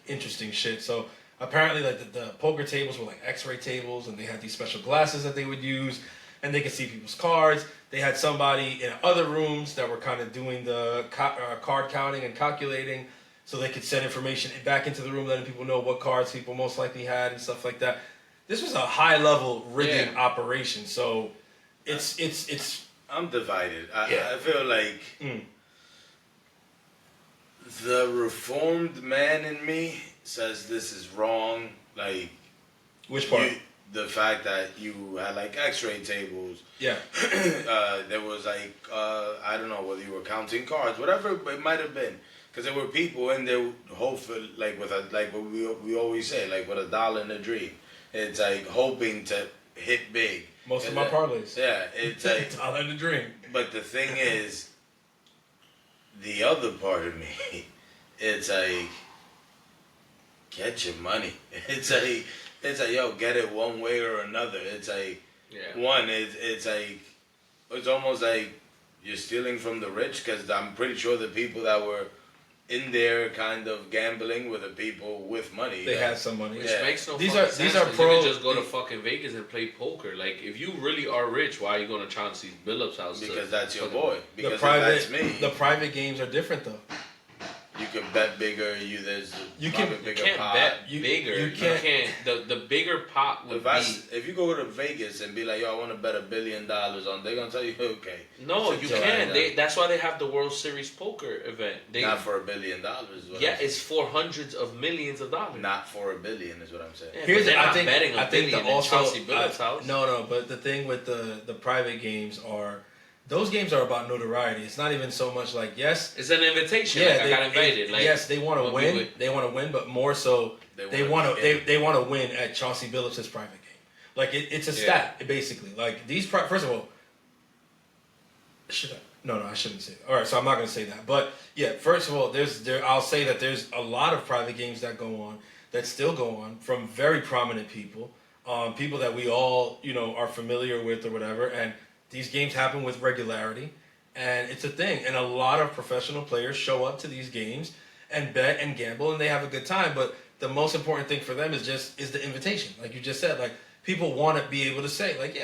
interesting shit. So apparently the poker tables were X-ray tables, and they had these special glasses that they would use, and they could see people's cards. They had somebody in other rooms that were kind of doing the card counting and calculating, so they could send information back into the room, letting people know what cards people most likely had and stuff like that. This was a high-level rigging operation, so it's. I'm divided. I feel like the reformed man in me says this is wrong. Which part? The fact that you had X-ray tables. Yeah. There was I don't know whether you were counting cards, whatever it might have been, because there were people in there hopefully with what we always say, with $1 in a dream. It's hoping to hit big. Most of my parlays. Yeah, it's $1 in a dream. But the thing is, the other part of me, it's get your money. It's yo, get it one way or another. It's one, it's almost like you're stealing from the rich, because I'm pretty sure the people that were in there kind of gambling with the people with money. They had some money. Which makes no sense. These are pros. You can just go to fucking Vegas and play poker. If you really are rich, why are you going to Chauncey Billups' house? Because that's your boy. Because that's me. The private games are different, though. You can bet bigger. You can't bet bigger. You can't. The bigger pot would be. If you go to Vegas and be like, yo, I want to bet $1 billion on, they're gonna tell you, okay. No, you can't. That's why they have the World Series poker event. Not for $1 billion. It's for hundreds of millions of dollars. Not for $1 billion is what I'm saying. Yeah, they're not betting $1 billion in Chauncey Billups' house. No, but the thing with the private games are. Those games are about notoriety. It's not even so much yes. It's an invitation. Yeah, I got invited. Yes, they want to win. They want to win, but more so, they want to win at Chauncey Billups' private game. It's a stat basically. These first of all, I shouldn't say that. All right, so I'm not going to say that. But yeah, first of all, I'll say that there's a lot of private games that still go on from very prominent people. people that we all, are familiar with or whatever. And these games happen with regularity. And it's a thing. And a lot of professional players show up to these games and bet and gamble, and they have a good time. But the most important thing for them is the invitation. Like you just said, like, people want to be able to say, like,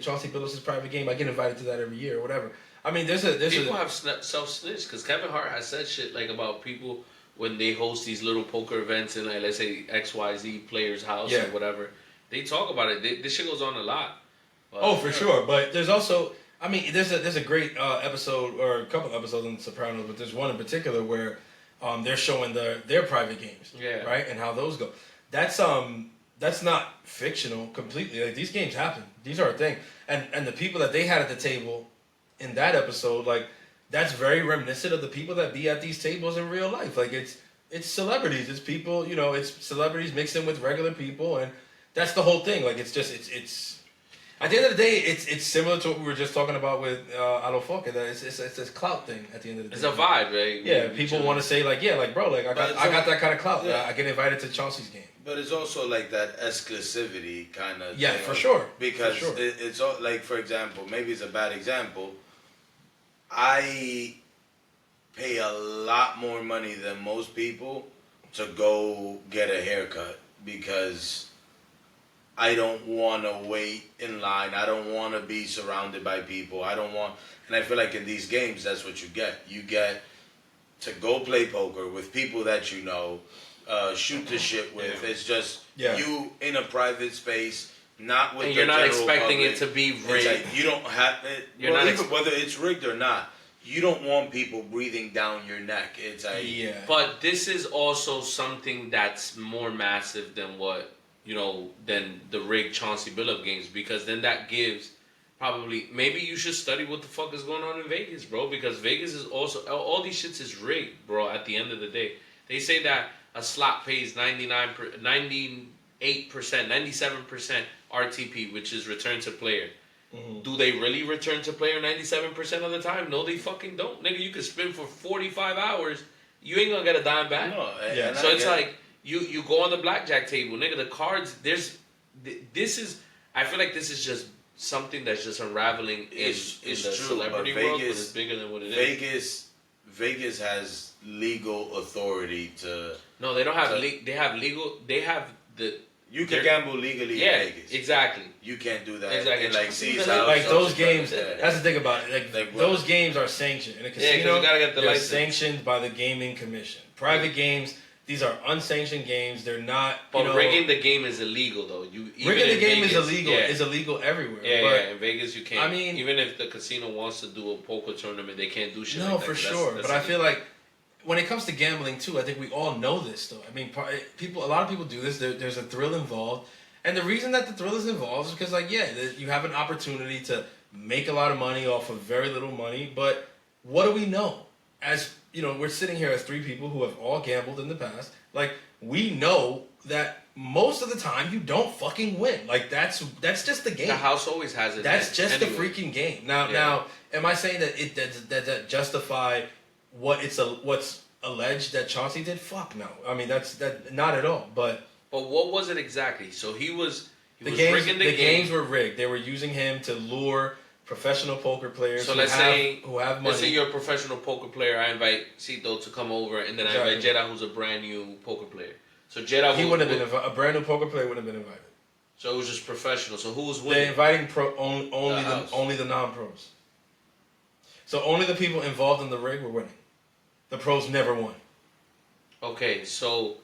Chauncey Billups' private game, I get invited to that every year or whatever. I mean, people have self-snitched, because Kevin Hart has said shit, like, about people when they host these little poker events in, like, let's say, XYZ player's house or whatever. They talk about it. This shit goes on a lot. But, for sure. But there's also... I mean, there's a great episode, or a couple episodes on The Sopranos, but there's one in particular where they're showing their private games, right, and how those go. That's not fictional completely. Like, these games happen. These are a thing, and the people that they had at the table in that episode, like, that's very reminiscent of the people that be at these tables in real life. Like, it's celebrities, it's people, it's celebrities mixed in with regular people, and that's the whole thing. Like, it's. At the end of the day, it's similar to what we were just talking about with Alofoke. That it's this clout thing. At the end of the day, it's a vibe, right? Yeah, people want to say like, bro, like I got that kind of clout. Yeah. I get invited to Chauncey's game. But it's also like that exclusivity kind of thing. For sure. Because it's all, like, for example, maybe it's a bad example. I pay a lot more money than most people to go get a haircut because I don't want to wait in line. I don't want to be surrounded by people. And I feel like in these games, that's what you get. You get to go play poker with people that you know, shoot the shit with. It's just you in a private space, not with. And you're not expecting public. It to be rigged. Like, you don't have it. Even whether it's rigged or not, you don't want people breathing down your neck. It's like But this is also something that's more massive than what. Than the rigged Chauncey Billups games, because then that gives maybe you should study what the fuck is going on in Vegas, bro, because Vegas is also, all these shits is rigged, bro, at the end of the day. They say that a slot pays 98%, 97% RTP, which is return to player. Mm-hmm. Do they really return to player 97% of the time? No, they fucking don't. Nigga, you could spin for 45 hours, you ain't gonna get a dime back. No, so it's like, You go on the blackjack table, nigga. The cards, I feel like this is just something that's just unraveling in the celebrity world, but it's bigger than what it is. Vegas has legal authority to. No, they don't have they have legal. They have the. You can gamble legally in Vegas. Exactly. You can't do that. Exactly. In, like, like those games. That's the thing about it. Like those games are sanctioned in a casino. You gotta get the license. Sanctioned by the gaming commission. Private games. These are unsanctioned games. They're not. But rigging the game is illegal, though. Rigging the game is illegal. Is illegal everywhere. Yeah, in Vegas you can't. I mean, even if the casino wants to do a poker tournament, they can't do shit. No, like that, for sure. But I feel like when it comes to gambling too, I think we all know this, though. I mean, a lot of people do this. There's a thrill involved, and the reason that the thrill is involved is because, like, you have an opportunity to make a lot of money off of very little money. But what do we know? As we're sitting here as three people who have all gambled in the past. Like, we know that most of the time you don't fucking win. Like, that's just the game. The house always has it. That's just the freaking game. Now, am I saying that that justify what's alleged that Chauncey did? Fuck no. I mean, that's not at all. But what was it exactly? So he was rigging the games were rigged. They were using him to lure professional poker players who have money. Let's say you're a professional poker player. I invite Cito to come over, and then I invite Jeddah, who's a brand new poker player. So Jeddah, a brand new poker player wouldn't have been invited. So it was just professional. So who was winning? They're inviting only the non-pros. So only the people involved in the rig were winning. The pros never won. Okay, so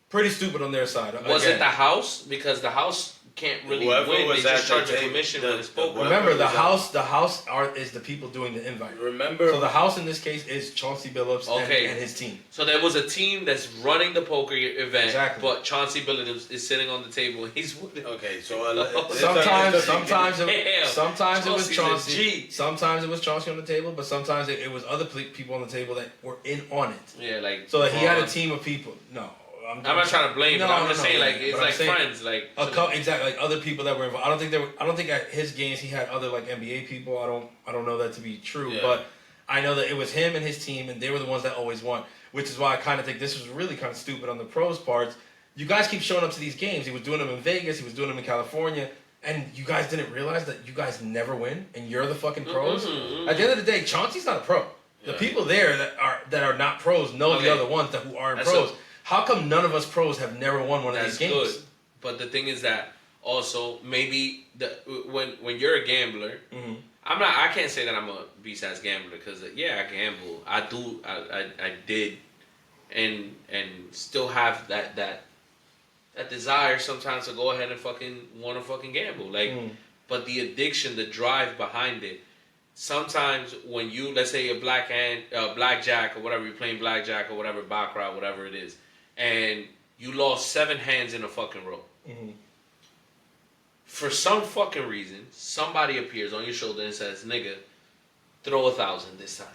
pretty stupid on their side. Was it the house? Because the house can't really win. They just charge a commission when it's poker. Remember, the house is the people doing the invite. Remember, so the house in this case is Chauncey Billups and his team. So there was a team that's running the poker event, exactly. But Chauncey Billups is sitting on the table and he's winning. Okay, so sometimes it was Chauncey. Sometimes it was Chauncey on the table, but sometimes it was other people on the table that were in on it. Yeah, like so he had a team of people. No. I'm not trying to blame, but I'm just saying, like, it's like friends, like exactly, like other people that were involved. I don't think at his games he had other like NBA people. I don't know that to be true, but I know that it was him and his team, and they were the ones that always won. Which is why I kind of think this was really kind of stupid on the pros' parts. you guys keep showing up to these games. He was doing them in Vegas. He was doing them in California. And you guys didn't realize that you guys never win, and you're the fucking pros. At the end of the day, Chauncey's not a pro. The people there that are not pros know the other ones who aren't pros. How come none of us pros have never won one of these games? Good. But the thing is that also maybe when you're a gambler, I can't say that I'm a beast ass gambler because I gamble. I did, and still have that desire sometimes to go ahead and want to fucking gamble. But the addiction, the drive behind it. Sometimes when you, let's say a blackjack or whatever, you're playing blackjack or whatever, baccarat, whatever it is, and you lost 7 hands in a fucking row. For some fucking reason, somebody appears on your shoulder and says, nigga, throw 1,000 this time.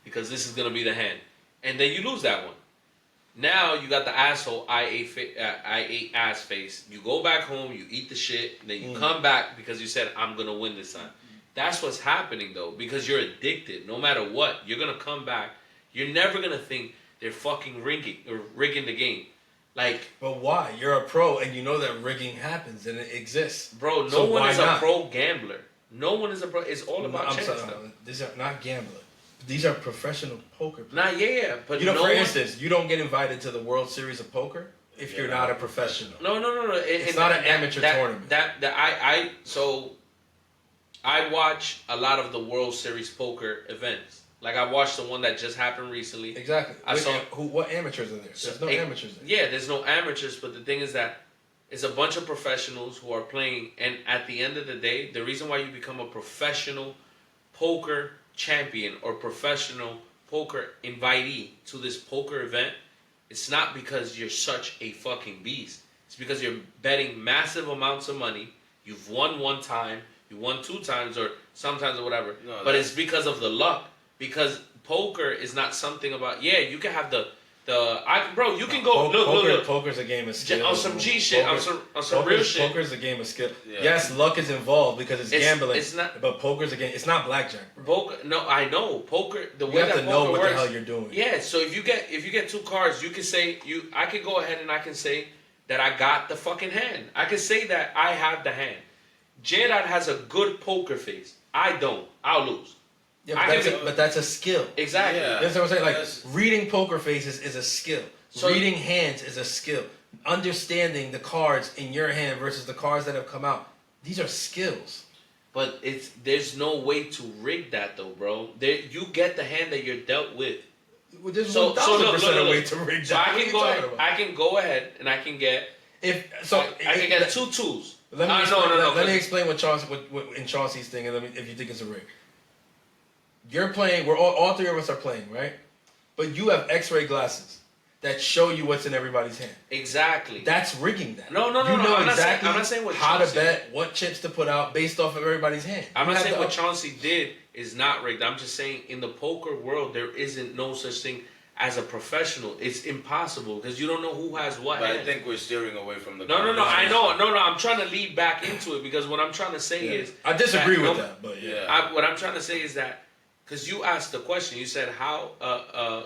Because this is going to be the hand. And then you lose that one. Now you got the asshole, I ate ass face. You go back home, you eat the shit, and then you come back because you said, I'm going to win this time. That's what's happening, though, because you're addicted. No matter what, you're going to come back. You're never going to think they're fucking rigging the game. But why? You're a pro, and you know that rigging happens, and it exists. Bro, no one is a pro gambler. No one is a pro. It's all about chance, though. These are not gambling. These are professional poker players. But for instance, you don't get invited to the World Series of Poker if you're not a professional. No. It's not an amateur tournament. So I watch a lot of the World Series poker events. Like I watched the one that just happened recently. Exactly. What amateurs are there? There's no amateurs there. Yeah, there's no amateurs, but the thing is that it's a bunch of professionals who are playing, and at the end of the day, the reason why you become a professional poker champion or professional poker invitee to this poker event, it's not because you're such a fucking beast. It's because you're betting massive amounts of money. You've won 1 time, you won 2 times, or sometimes or whatever. No, but it's because of the luck. Because poker is not something about you can have you can go look. Poker's a game of skill. On some G shit, on some real shit. Poker's a game of skill. Yeah. Yes, luck is involved because it's gambling. It's not, but poker's a game. It's not blackjack. Bro. Poker, no, I know poker. The way you have that to know what works, the hell you're doing. Yeah, so if you get 2 cards, you can say I can go ahead and I can say that I got the fucking hand. I can say that I have the hand. J-Dot has a good poker face. I don't. I'll lose. Yeah, but that's a skill. Exactly. Yeah. That's what I'm saying. Reading poker faces is a skill. So reading hands is a skill. Understanding the cards in your hand versus the cards that have come out. These are skills. But there's no way to rig that though, bro. You get the hand that you're dealt with. Well, there's 1,000% a way to rig that. So I can go ahead and I can get I can get 2 twos. Let me explain what in Chauncey's thing, and if you think it's a rig. You're playing. All 3 of us are playing, right? But you have X-ray glasses that show you what's in everybody's hand. Exactly. That's rigging that. No. You know exactly I'm not saying what how Chauncey to bet, what chips to put out based off of everybody's hand. I'm not saying what Chauncey did is not rigged. I'm just saying in the poker world there isn't no such thing as a professional. It's impossible because you don't know who has what. But I think we're steering away from the. No. I know. I'm trying to lead back into it because what I'm trying to say is. I disagree with that, but what I'm trying to say is that. Because you asked the question, you said how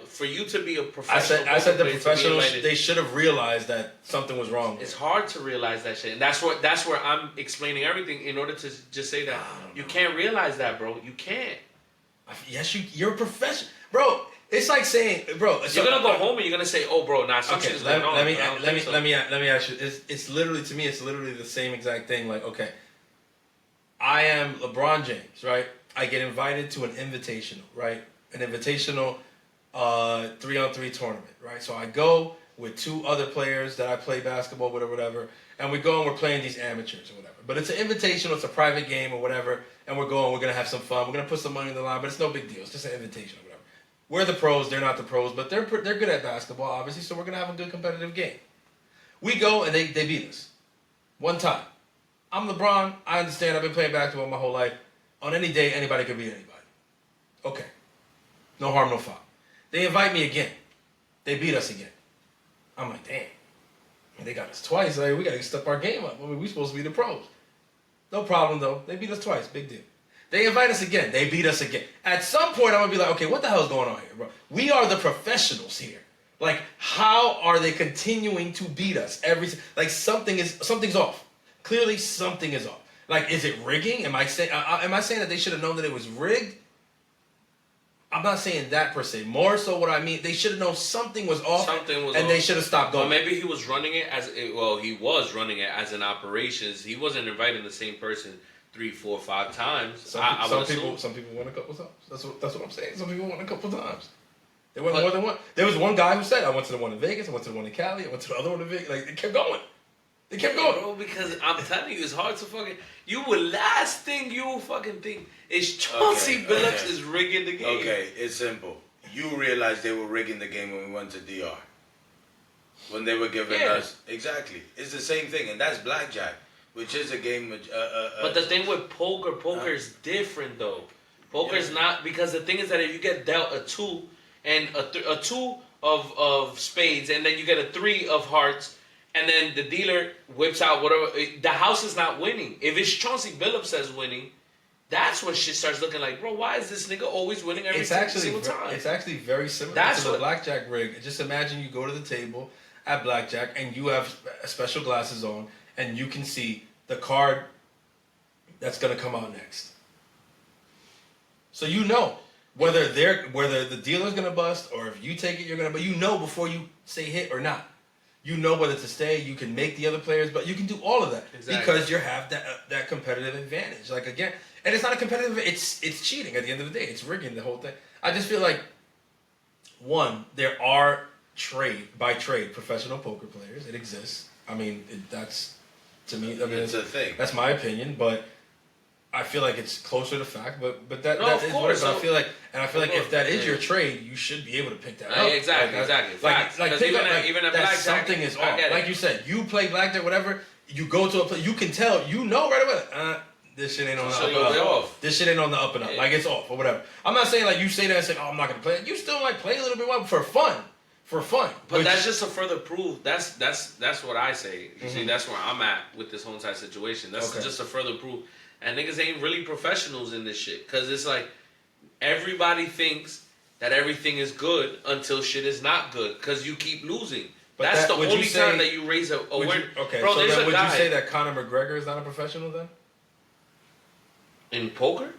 for you to be a professional. I said the professionals they should have realized that something was wrong. It's hard to realize that shit, and that's where I'm explaining everything in order to just say that you can't realize that, bro. You can't. Yes, you're a professional, bro. It's like saying, bro. You're gonna go home and you're gonna say, "Oh, bro, something is going on." Let me ask you. It's literally to me. It's literally the same exact thing. Like, okay, I am LeBron James, right? I get invited to an invitational, right? An invitational 3-on-3 tournament, right? So I go with 2 other players that I play basketball with or whatever, and we go and we're playing these amateurs or whatever. But it's an invitational, it's a private game or whatever, and we're going to have some fun. We're going to put some money on the line, but it's no big deal. It's just an invitation or whatever. We're the pros, they're not the pros, but they're good at basketball, obviously, so we're going to have a good competitive game. We go and they beat us. 1 time. I'm LeBron. I understand. I've been playing basketball my whole life. On any day, anybody could beat anybody. Okay. No harm, no foul. They invite me again. They beat us again. I'm like, damn. They got us twice. Like, we got to step our game up. I mean, we're supposed to be the pros. No problem, though. They beat us twice. Big deal. They invite us again. They beat us again. At some point, I'm going to be like, okay, what the hell is going on here, bro? We are the professionals here. Like, how are they continuing to beat us like something's off. Clearly, something is off. Like, is it rigging? Am I saying that they should have known that it was rigged? I'm not saying that per se. More so, what I mean, they should have known something was off, they should have stopped going. Or maybe he was running it he was running it as an operations. He wasn't inviting the same person 3, 4, 5 times. Some people went a couple times. That's what I'm saying. Some people went a couple times. There wasn't more than one. There was one guy who said, "I went to the one in Vegas. I went to the one in Cali. I went to the other one in Vegas." Like, they kept going. They kept going. Bro, because I'm telling you, it's hard to fucking... last thing you will fucking think is Chauncey Billups is rigging the game. Okay, it's simple. You realize they were rigging the game when we went to DR. When they were giving us... Exactly. It's the same thing, and that's blackjack, which is a game... but the thing with poker is different, though. Poker's not... Because the thing is that if you get dealt a 2, and a 2 of spades, and then you get a 3 of hearts... And then the dealer whips out whatever. The house is not winning. If it's Chauncey Billups that's winning, that's when shit starts looking like, bro, why is this nigga always winning every single time? It's actually very similar to the blackjack rig. Just imagine you go to the table at blackjack and you have special glasses on and you can see the card that's going to come out next. So you know whether the dealer's going to bust or if you take it, you're going to, but you know before you say hit or not. You know whether to stay. You can make the other players, but you can do all of that because you have that competitive advantage. Like, again, and it's not a competitive. It's cheating at the end of the day. It's rigging the whole thing. I just feel like there are by trade professional poker players. It exists. I mean, that's to me. I mean, it's a thing. That's my opinion, but I feel like it's closer to fact. But that is course, what I feel like. And I feel like if that is your trade, you should be able to pick that up. Exactly. Facts. Like pick up even a that blackjack, something is off. Like you said, you play blackjack, whatever. You go to a place, you can tell, you know right away. This shit ain't on the up and up. This shit ain't on the up and up. Like, it's off or whatever. I'm not saying like you say that and say, oh, I'm not gonna play it. You still might play a little bit for fun. But that's just a further proof. That's what I say. You see, that's where I'm at with this whole entire situation. That's just a further proof. And niggas ain't really professionals in this shit. Because it's like, everybody thinks that everything is good until shit is not good. Because you keep losing. But that's the only time that you raise a word. Okay, bro, so then would you say that Conor McGregor is not a professional then? In poker?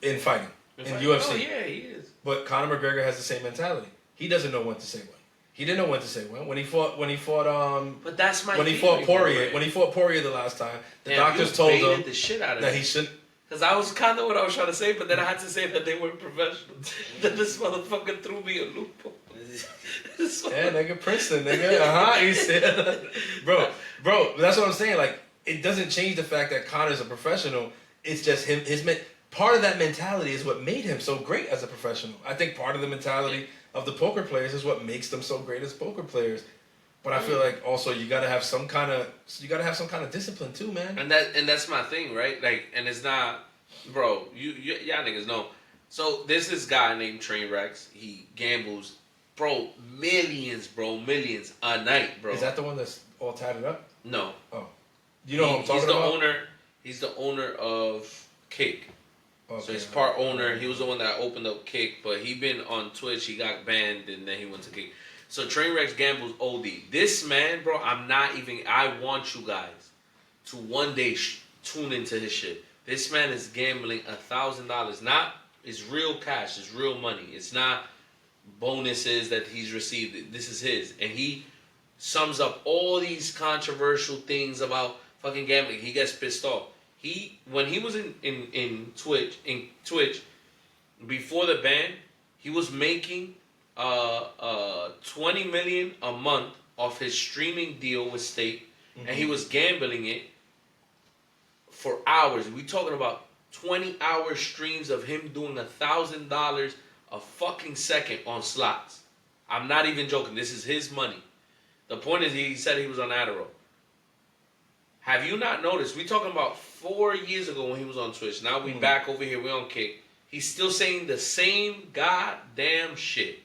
In fighting. In UFC. Oh, yeah, he is. But Conor McGregor has the same mentality. He doesn't know when to say when. He didn't know when to say when. When he fought But that's my when he fought Poirier, when he fought Poirier the last time, the doctors told him the shit out of that he shouldn't. Because I was kind of what I was trying to say, but then I had to say that they weren't professional. Then this motherfucker threw me a loophole. Yeah, nigga, Princeton, nigga. He said, bro, that's what I'm saying. Like, it doesn't change the fact that Conor's a professional. It's just him. Part of that mentality is what made him so great as a professional. I think part of the mentality of the poker players is what makes them so great as poker players. But I feel like also you gotta have some kind of discipline too, man. And that's my thing, right? Like, and it's not, bro. Y'all niggas know. So there's this guy named Trainwrecks. He gambles, bro, millions a night, bro. Is that the one that's all tatted up? No. Oh, you know what I'm talking about? He's the owner of Kick. Okay. So he's part owner. He was the one that opened up Kick, but he been on Twitch. He got banned, and then he went to Kick. So Trainwrecks gambles OD. This man, bro, I want you guys to one day tune into his shit. This man is gambling $1,000. Not, it's real cash. It's real money. It's not bonuses that he's received. This is his. And he sums up all these controversial things about fucking gambling. He gets pissed off. When he was in Twitch, before the ban, he was making $20 million a month off his streaming deal with State, and he was gambling it for hours. We talking about 20-hour streams of him doing $1,000 a fucking second on slots. I'm not even joking. This is his money. The point is, he said he was on Adderall. Have you not noticed? We talking about 4 years ago when he was on Twitch. Now we back over here. We on Kick. He's still saying the same goddamn shit,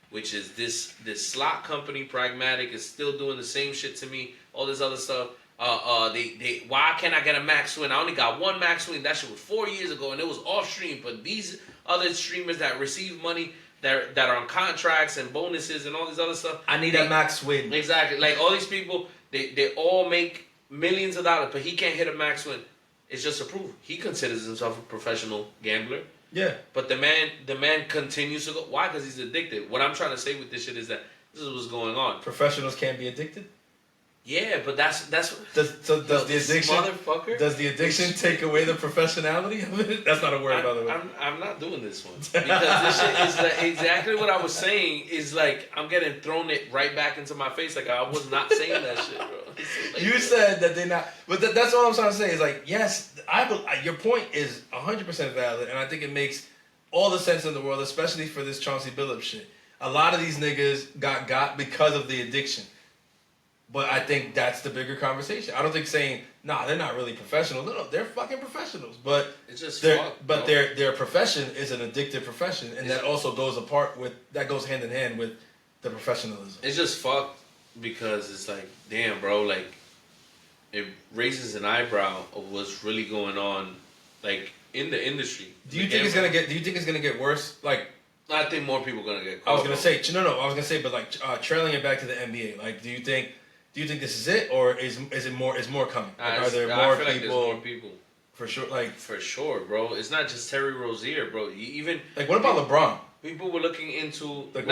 which is this slot company, Pragmatic, is still doing the same shit to me. All this other stuff. Why can't I get a max win? I only got one max win. That shit was 4 years ago, and it was off stream. But these other streamers that receive money that are on contracts and bonuses and all these other stuff. I need a max win. Exactly. Like all these people, they all make millions of dollars, but he can't hit a max win. It's just a proof. He considers himself a professional gambler. Yeah. But the man continues to go. Why? Because he's addicted. What I'm trying to say with this shit is that this is what's going on. Professionals can't be addicted? Yeah, but that's does the addiction take away the professionality of it? That's not a word, by the way. I'm not doing this one because this shit is like exactly what I was saying. Is like I'm getting thrown it right back into my face. Like I was not saying that shit, bro. Like, you said that they're not, but that's all I'm trying to say. Is like yes, your point is 100% valid, and I think it makes all the sense in the world, especially for this Chauncey Billups shit. A lot of these niggas got because of the addiction. But I think that's the bigger conversation. I don't think saying, nah, they're not really professionals. No, they're fucking professionals. But it's just their profession is an addictive profession, and that also goes hand in hand with the professionalism. It's just fucked because it's like, damn, bro, like it raises an eyebrow of what's really going on, like in the industry. Do you think it's gonna get worse? Like, I think more people are gonna get caught. I was gonna say, but like trailing it back to the NBA. Like, do you think this is it, or is more coming? Like, are there more people? Like there's more people. For sure, for sure, bro. It's not just Terry Rozier, bro. Even like what about LeBron? People were looking into like,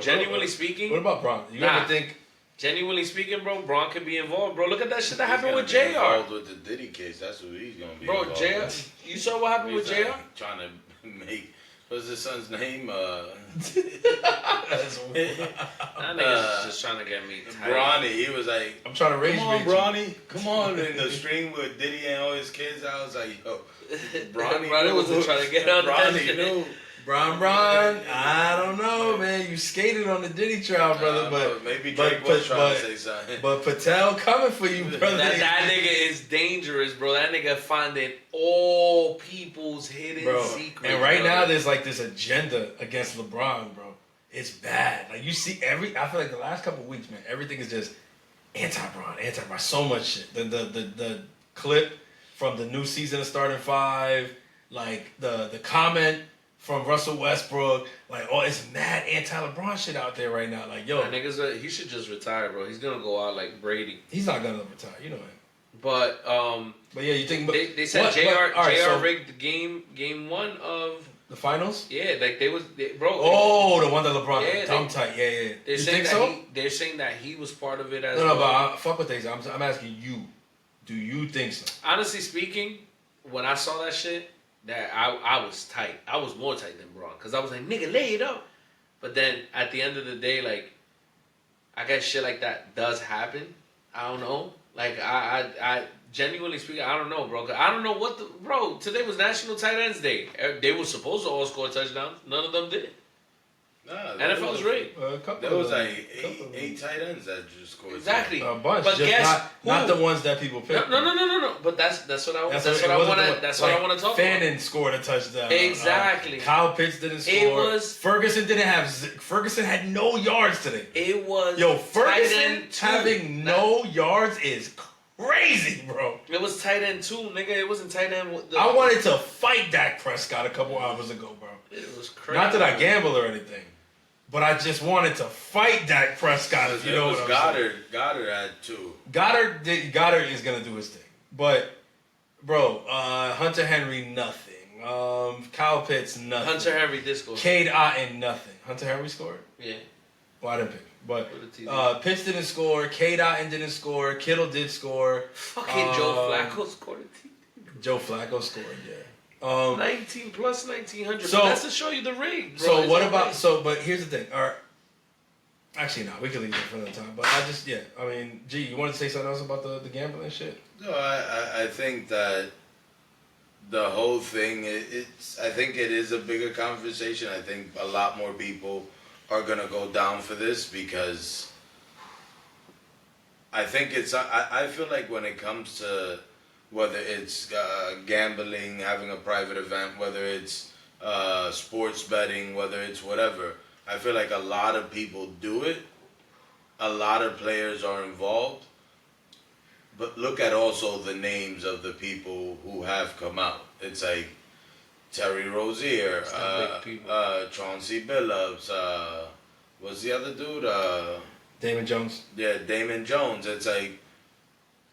genuinely speaking. What about Bron? You ever think? Genuinely speaking, bro, Bron could be involved, bro. Look at that shit that happened with JR. Involved with the Diddy case, that's what he's gonna be. Bro, JR, you saw what happened with JR? Trying to make. What's his son's name? That's weird. That nigga's just trying to get me tight. Bronny, he was like, I'm trying to rage. Come on, Bronny, come on. In the stream with Diddy and all his kids, I was like, yo, Bronny wasn't trying to get on Bronny, you know. Bron, I don't know, man. You skated on the Diddy trial, brother, but maybe Drake was trying to say something. But Patel coming for you, brother. That nigga is dangerous, bro. That nigga finding all people's hidden secrets. And right now, there's like this agenda against LeBron, bro. It's bad. Like you see I feel like the last couple of weeks, man, everything is just anti-Bron. So much shit. The clip from the new season of Starting Five, like the comment from Russell Westbrook, like, oh, it's mad anti-LeBron shit out there right now. Like, yo, niggas, he should just retire, bro. He's gonna go out like Brady. He's not gonna retire, you know him. But yeah, you think? They said JR rigged the game one of the finals. Yeah, like bro. Oh, the one that LeBron dumb tight. Yeah. They're saying that they're saying that he was part of it as well. No, but fuck what they say. I'm asking you. Do you think so? Honestly speaking, when I saw that shit. That I was tight. I was more tight than Bron. Because I was like, nigga, lay it up. But then, at the end of the day, like, I guess shit like that does happen. I don't know. Like, I genuinely speaking, I don't know, bro. 'Cause I don't know bro, today was National Tight Ends Day. They were supposed to all score touchdowns. None of them did. Nah, NFL was rigged. There was like eight tight ends that just scored. Exactly. A bunch. But just not the ones that people picked. No. But that's what I want to talk about. Fannin scored a touchdown. Exactly. Kyle Pitts didn't score. Ferguson had no yards today. It was Ferguson having no yards is crazy, bro. It was tight end too, nigga. It wasn't tight end. I wanted to fight Dak Prescott a couple hours ago, bro. It was crazy. Not that I gamble or anything. But I just wanted to fight Dak Prescott, if you know what I'm saying. Goddard had two. Goddard is going to do his thing. But, bro, Hunter Henry, nothing. Kyle Pitts, nothing. Hunter Henry did score. Cade Otton, nothing. Hunter Henry scored? Yeah. Well, I didn't pick him. But Pitts didn't score. Cade Otton didn't score. Kittle did score. Fucking Joe Flacco scored a team. Joe Flacco scored, yeah. 19 plus 1900. So but that's to show you the rig. Bro. So what about? But here's the thing. Actually, no, we can leave that for another time. But I mean, G, you wanted to say something else about the gambling shit? No, I think that the whole thing. I think it is a bigger conversation. I think a lot more people are gonna go down for this because I think I feel like when it comes to whether it's gambling, having a private event, whether it's sports betting, whether it's whatever, I feel like a lot of people do it. A lot of players are involved. But look at also the names of the people who have come out. It's like Terry Rozier, Some big people. Chauncey Billups, what's the other dude? Damon Jones. Yeah, Damon Jones. It's like,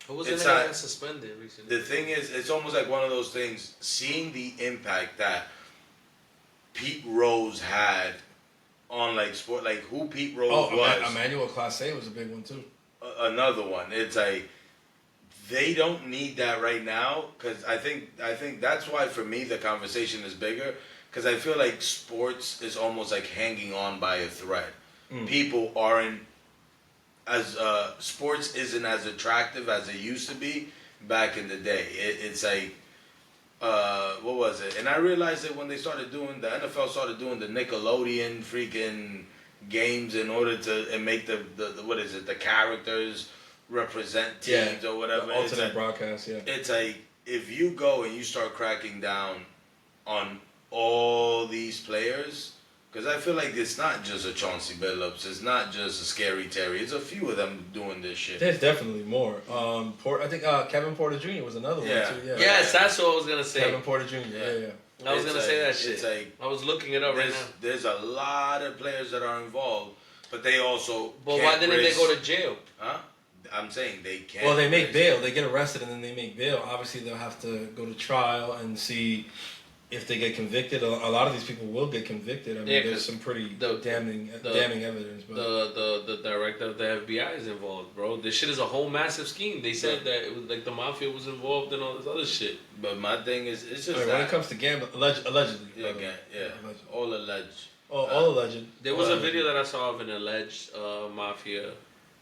Who was the It's nigga not- that got suspended recently? the thing is, it's almost like one of those things, seeing the impact that Pete Rose had on like sport, like who Pete Rose was. Emmanuel Classe was a big one too. Another one. It's like, they don't need that right now, because I think that's why for me the conversation is bigger, because I feel like sports is almost like hanging on by a thread. People aren't as sports isn't as attractive as it used to be back in the day. It's like what was it? And I realized it when they started doing the NFL started doing the Nickelodeon freaking games in order to and make the what is it, the characters represent teams or whatever. The alternate broadcast, yeah. It's like, if you go and you start cracking down on all these players, because I feel like it's not just a Chauncey Billups, it's not just a Scary Terry, it's a few of them doing this shit. There's definitely more. I think Kevin Porter Jr. was another one Yeah. too. Yeah. Yes, that's what I was gonna say. Kevin Porter Jr. Yeah. I was It's gonna say like- that shit. It's like, I was looking it up right now. there's a lot of players that are involved, but they also But can't why didn't risk- they go to jail? Huh? I'm saying they can't. Well, they make risk- bail. They get arrested and then they make bail. Obviously, they'll have to go to trial and see if they get convicted. A lot of these people will get convicted. I mean, Yeah, there's 'cause some pretty the- damning the- evidence. But The director of the FBI is involved, bro. This shit is a whole massive scheme. They said that it was like the mafia was involved in all this other shit. But my thing is, it's just All right, that. when it comes to gambling, allegedly. yeah, by the way. yeah, Allegedly. all alleged. All alleged. There was a video that I saw of an alleged mafia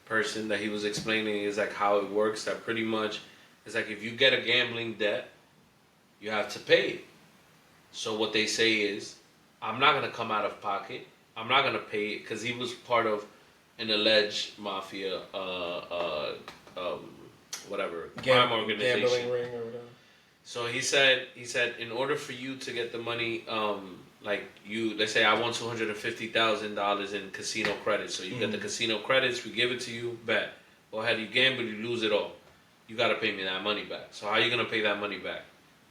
person that he was explaining is like how it works. That pretty much it's like if you get a gambling debt, you have to pay it. So what they say is, I'm not gonna come out of pocket. I'm not gonna pay it because he was part of an alleged mafia, whatever crime organization. Gambling ring or whatever. So he said, in order for you to get the money, like you, let's say I want $250,000 in casino credits. So you get the casino credits, we give it to you, bet. Go ahead, you gamble, you lose it all. You got to pay me that money back. So how are you gonna pay that money back?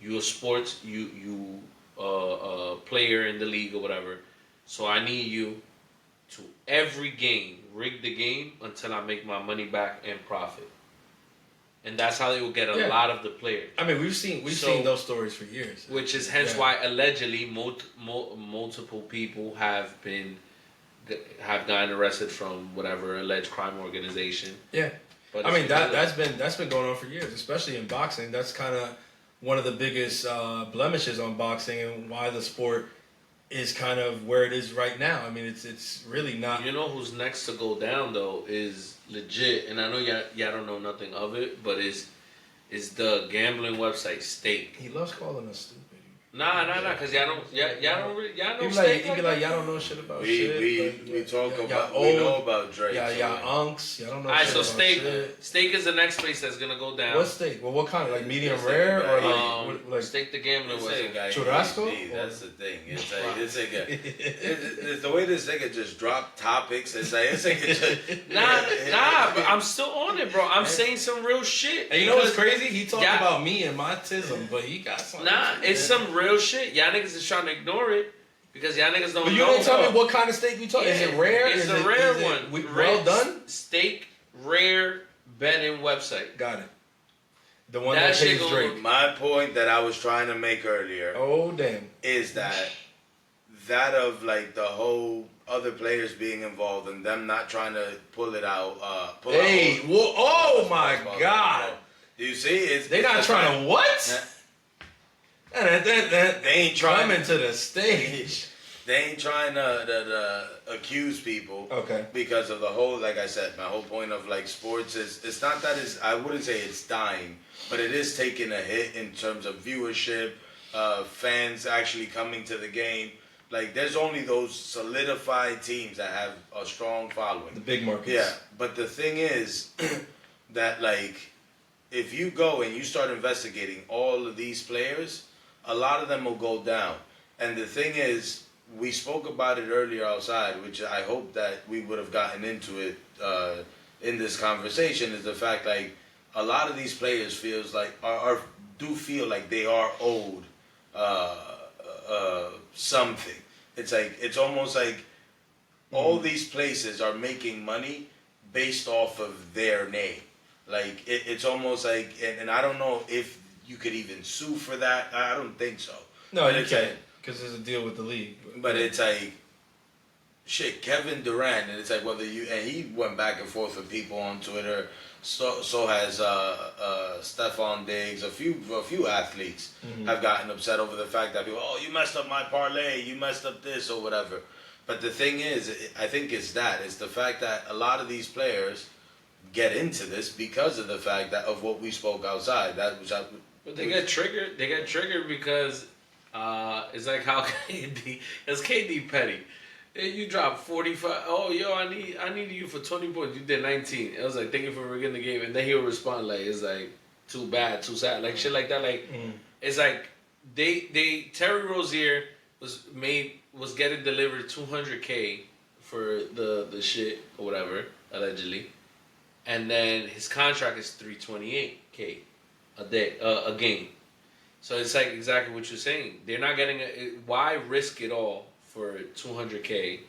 You a sports, player in the league or whatever. So I need you to every game rig the game until I make my money back and profit. And that's how they will get a lot of the players. I mean, we've seen those stories for years. Which is hence why allegedly multiple people have gotten arrested from whatever alleged crime organization. Yeah, But I mean that's been going on for years, especially in boxing. That's kind of one of the biggest blemishes on boxing and why the sport is kind of where it is right now. I mean, it's really not. You know who's next to go down though is legit, and I know y'all don't know nothing of it, but is the gambling website Stake. He loves calling us stupid. Nah, cause y'all know He Stake. be like, y'all don't know shit about shit. We talk about y'all we know old. about Drake. Yeah, so y'all unks. Y'all don't know Alright, shit so about Stake is the next place that's gonna go down. What's steak? Well, what kind? Like medium It's rare like- or like Stake the gambling It's website. like, Churrasco? That's the thing. It's the way this nigga just dropped topics. It's like it just, Nah, but I'm still on it, bro. I'm saying some real shit. And you know what's Because- crazy? He talked Yeah. about me and my tism, but he got something. Nah, it's some real shit. Y'all niggas is trying to ignore it because y'all niggas don't But you know. didn't tell me what kind of steak we talking. Is it rare? It's is a it, rare is it one. Well done. Steak rare betting website. Got it. The one That that shit pays gonna- Drake. my point that I was trying to make earlier Oh damn. is that of like the whole other players being involved and them not trying to pull it out. Hey, whoa, oh my God. Do you see? They not trying to what? They ain't trying Coming to the stage. They ain't trying to accuse people. Okay. Because of the whole, like I said, my whole point of like sports is, it's not that I wouldn't say it's dying, but it is taking a hit in terms of viewership, fans actually coming to the game. Like, there's only those solidified teams that have a strong following. The big markets. Yeah, but the thing is that, like, if you go and you start investigating all of these players, a lot of them will go down. And the thing is, we spoke about it earlier outside, which I hope that we would have gotten into it in this conversation, is the fact, like, a lot of these players feels like do feel like they are owed something. It's almost like all these places are making money based off of their name. Like it's almost like, and I don't know if you could even sue for that. I don't think so. No, but you can't, because there's a deal with the league. But it's like, shit, Kevin Durant, and it's like whether you, and he went back and forth with people on Twitter. So has Stephon Diggs. A few athletes have gotten upset over the fact that people, oh, you messed up my parlay, you messed up this or whatever. But the thing is, I think it's the fact that a lot of these players get into this because of the fact that of what we spoke outside. But they get triggered. They get triggered because it's like how KD petty. You dropped 45. Oh, yo, I need you for 20 points. You did 19. It was like, thank you for rigging the game. And then he would respond like, it's like, too bad, too sad. Like, shit like that. Like, it's like, Terry Rozier was getting delivered $200K for the shit or whatever, allegedly. And then his contract is $328K a game. So it's like exactly what you're saying. They're not getting why risk it all for $200K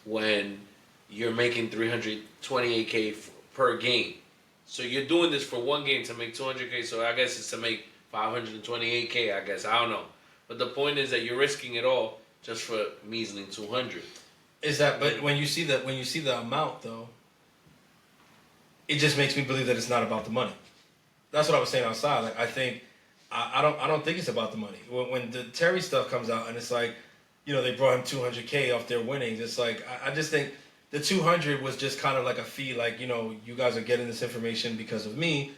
when you're making $328K per game. So you're doing this for one game to make $200K. So I guess it's to make $528K. I guess I don't know. But the point is that you're risking it all just for measly $200. Is that? But when you see the amount though, it just makes me believe that it's not about the money. That's what I was saying outside. Like I don't think it's about the money. When the Terry stuff comes out and it's like, you know, they brought him $200K off their winnings. It's like, I just think the 200 was just kind of like a fee. Like, you know, you guys are getting this information because of me.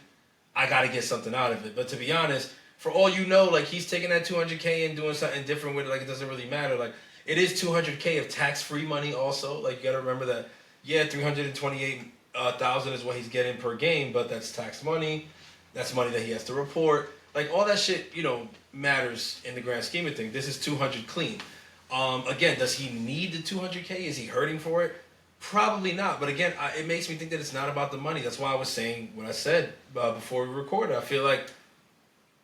I got to get something out of it. But to be honest, for all you know, like he's taking that 200K and doing something different with it. Like it doesn't really matter. Like it is 200K of tax-free money also. Like you got to remember that, yeah, 328,000 is what he's getting per game, but that's tax money. That's money that he has to report. Like all that shit, you know, matters in the grand scheme of things. This is 200 clean. Again, does he need the 200K? Is he hurting for it? Probably not. But again, it makes me think that it's not about the money. That's why I was saying what I said before we recorded. I feel like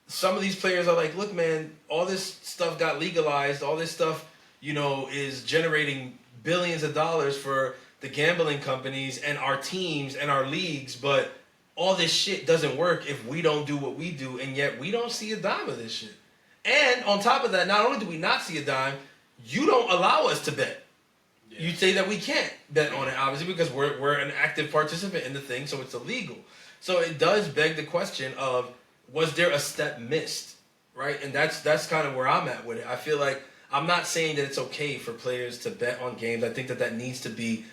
some of these players are like, look, man, all this stuff got legalized. All this stuff, you know, is generating billions of dollars for the gambling companies and our teams and our leagues. But all this shit doesn't work if we don't do what we do. And yet we don't see a dime of this shit. And on top of that, not only do we not see a dime, you don't allow us to bet. Yeah. You say that we can't bet on it, obviously, because we're an active participant in the thing, so it's illegal. So it does beg the question of, was there a step missed, right? And that's kind of where I'm at with it. I feel like I'm not saying that it's okay for players to bet on games. I think that needs to be,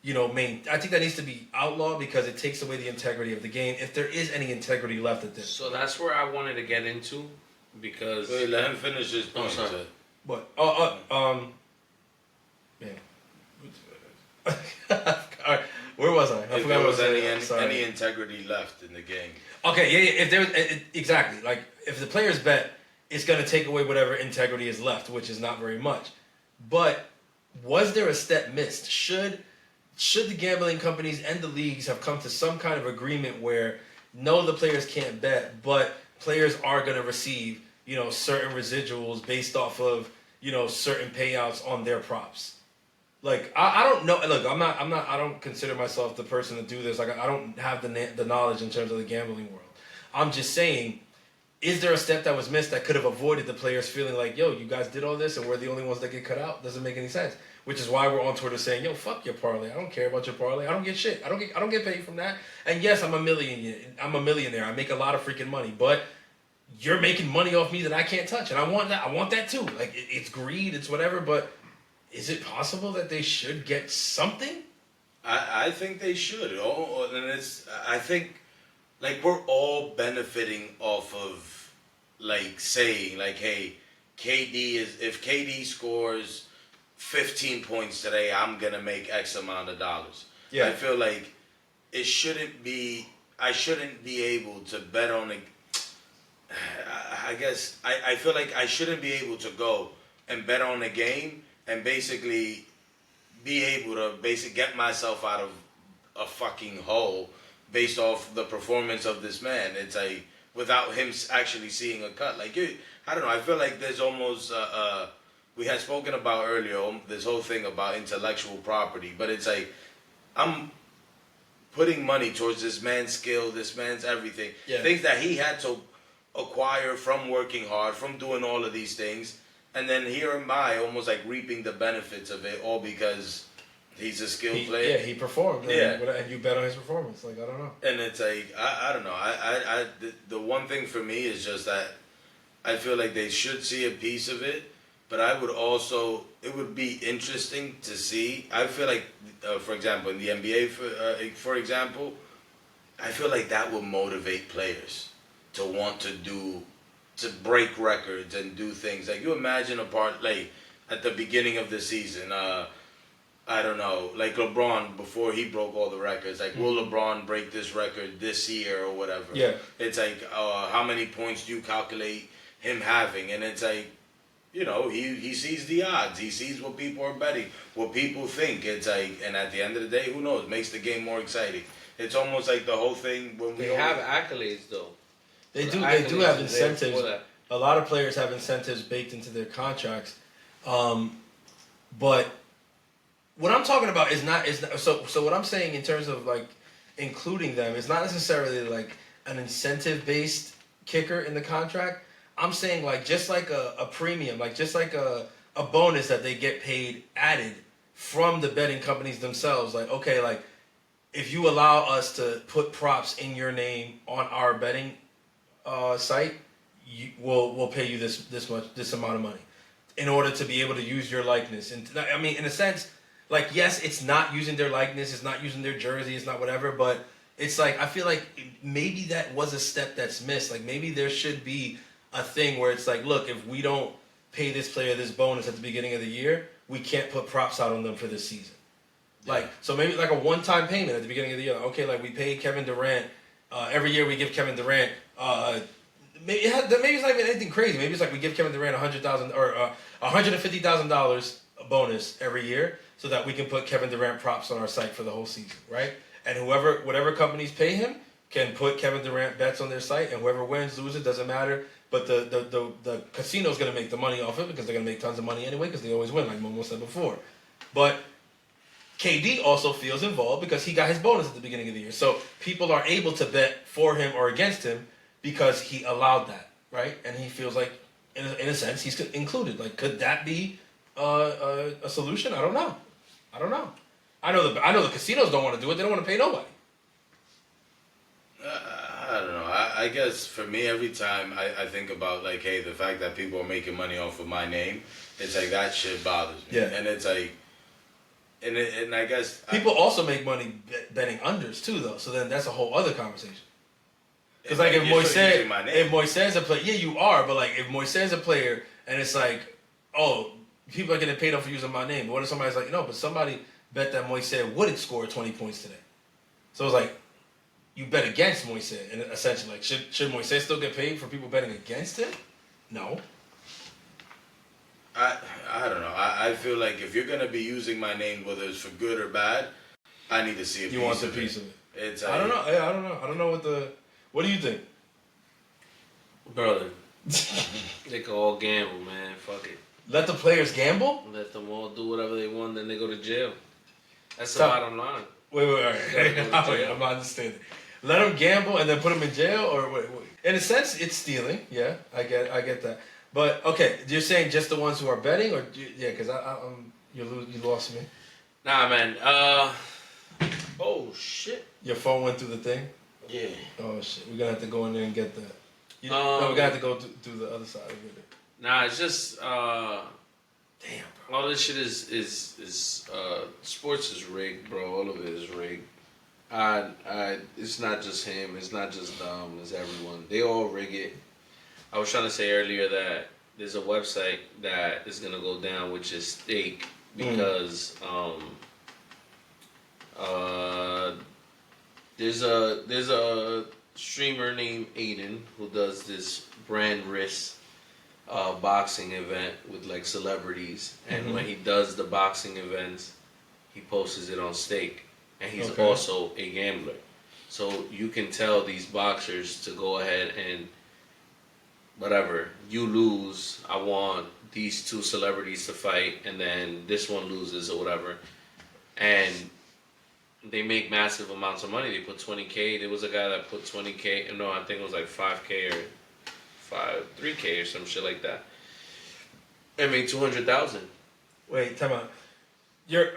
you know, I think that needs to be outlawed because it takes away the integrity of the game, if there is any integrity left at this. So that's where I wanted to get into, because... Wait, let him finish his point. What? Man. Alright, where was I? If there was any integrity left in the game. Okay, yeah. If there was exactly, like if the players bet, it's gonna take away whatever integrity is left, which is not very much. But was there a step missed? Should the gambling companies and the leagues have come to some kind of agreement where no, the players can't bet, but players are gonna receive, you know, certain residuals based off of, you know, certain payouts on their props. Like I don't know. Look, I don't consider myself the person to do this. Like I don't have the knowledge in terms of the gambling world. I'm just saying, is there a step that was missed that could have avoided the players feeling like, yo, you guys did all this and we're the only ones that get cut out? Doesn't make any sense. Which is why we're on Twitter saying, yo, fuck your parlay. I don't care about your parlay. I don't get shit. I don't get paid from that. And yes, I'm a millionaire. I make a lot of freaking money, but you're making money off me that I can't touch, and I want that. I want that too. Like it's greed, it's whatever. But is it possible that they should get something? I think they should. And I think like we're all benefiting off of like saying like, hey, if KD scores 15 points today, I'm gonna make X amount of dollars. Yeah. I feel like I shouldn't be able to bet on a. I guess I feel like I shouldn't be able to go and bet on a game and basically be able to get myself out of a fucking hole based off the performance of this man. It's like without him actually seeing a cut. Like I don't know. I feel like there's almost we had spoken about earlier this whole thing about intellectual property, but it's like I'm putting money towards this man's skill, this man's everything, things that he had to acquire from working hard, from doing all of these things, and then here am I, almost like reaping the benefits of it, all because he's a skilled player. Yeah, he performed. And you bet on his performance. Like, I don't know. And it's like I don't know. The one thing for me is just that I feel like they should see a piece of it, but I would also, it would be interesting to see. I feel like, for example, in the NBA, for example, I feel like that would motivate players to want to break records and do things. Like, you imagine like at the beginning of the season, I don't know, like LeBron, before he broke all the records, like, will LeBron break this record this year or whatever? Yeah. It's like, how many points do you calculate him having? And it's like, you know, he sees the odds. He sees what people are betting, what people think. It's like, and at the end of the day, who knows? It makes the game more exciting. It's almost like the whole thing when we have accolades, though. They do have incentives. A lot of players have incentives baked into their contracts. But what I'm talking about is not so what I'm saying in terms of like including them is not necessarily like an incentive based kicker in the contract. I'm saying like just like a premium, like just like a bonus that they get paid added from the betting companies themselves. Like, okay, like if you allow us to put props in your name on our betting site, we'll pay you this amount of money in order to be able to use your likeness. And I mean, in a sense, like, yes, it's not using their likeness, it's not using their jersey, it's not whatever, but it's like I feel like maybe that was a step that's missed. Like, maybe there should be a thing where it's like, look, if we don't pay this player this bonus at the beginning of the year, we can't put props out on them for this season. Yeah. Like, so maybe like a one-time payment at the beginning of the year. Okay, like we pay Kevin Durant every year. We give Kevin Durant maybe it's not even anything crazy. Maybe it's like we give Kevin Durant $100,000 or $150,000 bonus every year, so that we can put Kevin Durant props on our site for the whole season, right? And whatever companies pay him can put Kevin Durant bets on their site, and whoever wins, loses, doesn't matter. But the casino's going to make the money off it because they're going to make tons of money anyway because they always win, like Momo said before. But KD also feels involved because he got his bonus at the beginning of the year. So people are able to bet for him or against him because he allowed that, right? And he feels like, in a sense, he's included. Like, could that be a solution? I don't know. I know the casinos don't want to do it. They don't want to pay nobody. I don't know. I guess for me, every time I think about, like, hey, the fact that people are making money off of my name, it's like that shit bothers me. Yeah. And it's like, and I guess people also make money betting unders too, though. So then that's a whole other conversation. Because like if Moises a player, yeah, you are. But like if Moises is a player, and it's like, oh, people are getting paid off for using my name. But what if somebody's like, no, but somebody bet that Moises wouldn't score 20 points today? So it's like, you bet against Moises, and essentially, like, should Moises still get paid for people betting against him? No. I don't know. I feel like if you're gonna be using my name, whether it's for good or bad, I need to see a piece of it. You want a piece of it. It's I don't know. Yeah, I don't know. I don't know what do you think? Brother, they can all gamble, man. Fuck it. Let the players gamble? Let them all do whatever they want, then they go to jail. That's the bottom line. Wait, all right. I'm not understanding. Let them gamble and then put them in jail, or wait. In a sense, it's stealing. Yeah, I get that. But okay, you're saying just the ones who are betting, or yeah? Because you lost me. Nah, man. Oh shit. Your phone went through the thing. Yeah. Oh shit. We're gonna have to go in there and get that. No, we're gonna have to go through the other side of it. Nah, it's just damn, bro. all this shit is sports is rigged, bro. All of it is rigged. It's not just him. It's not just them. It's everyone. They all rig it. I was trying to say earlier that there's a website that is gonna go down, which is Stake, because there's a streamer named Aiden who does this brand risk boxing event with like celebrities, and when he does the boxing events, he posts it on Stake, and he's also a gambler. So you can tell these boxers to go ahead and whatever, you lose, I want these two celebrities to fight, and then this one loses or whatever. And they make massive amounts of money. They put 20K. There was a guy that put 20K. No, I think it was like 5K or 3K or some shit like that. And made 200,000. Wait, time out. You're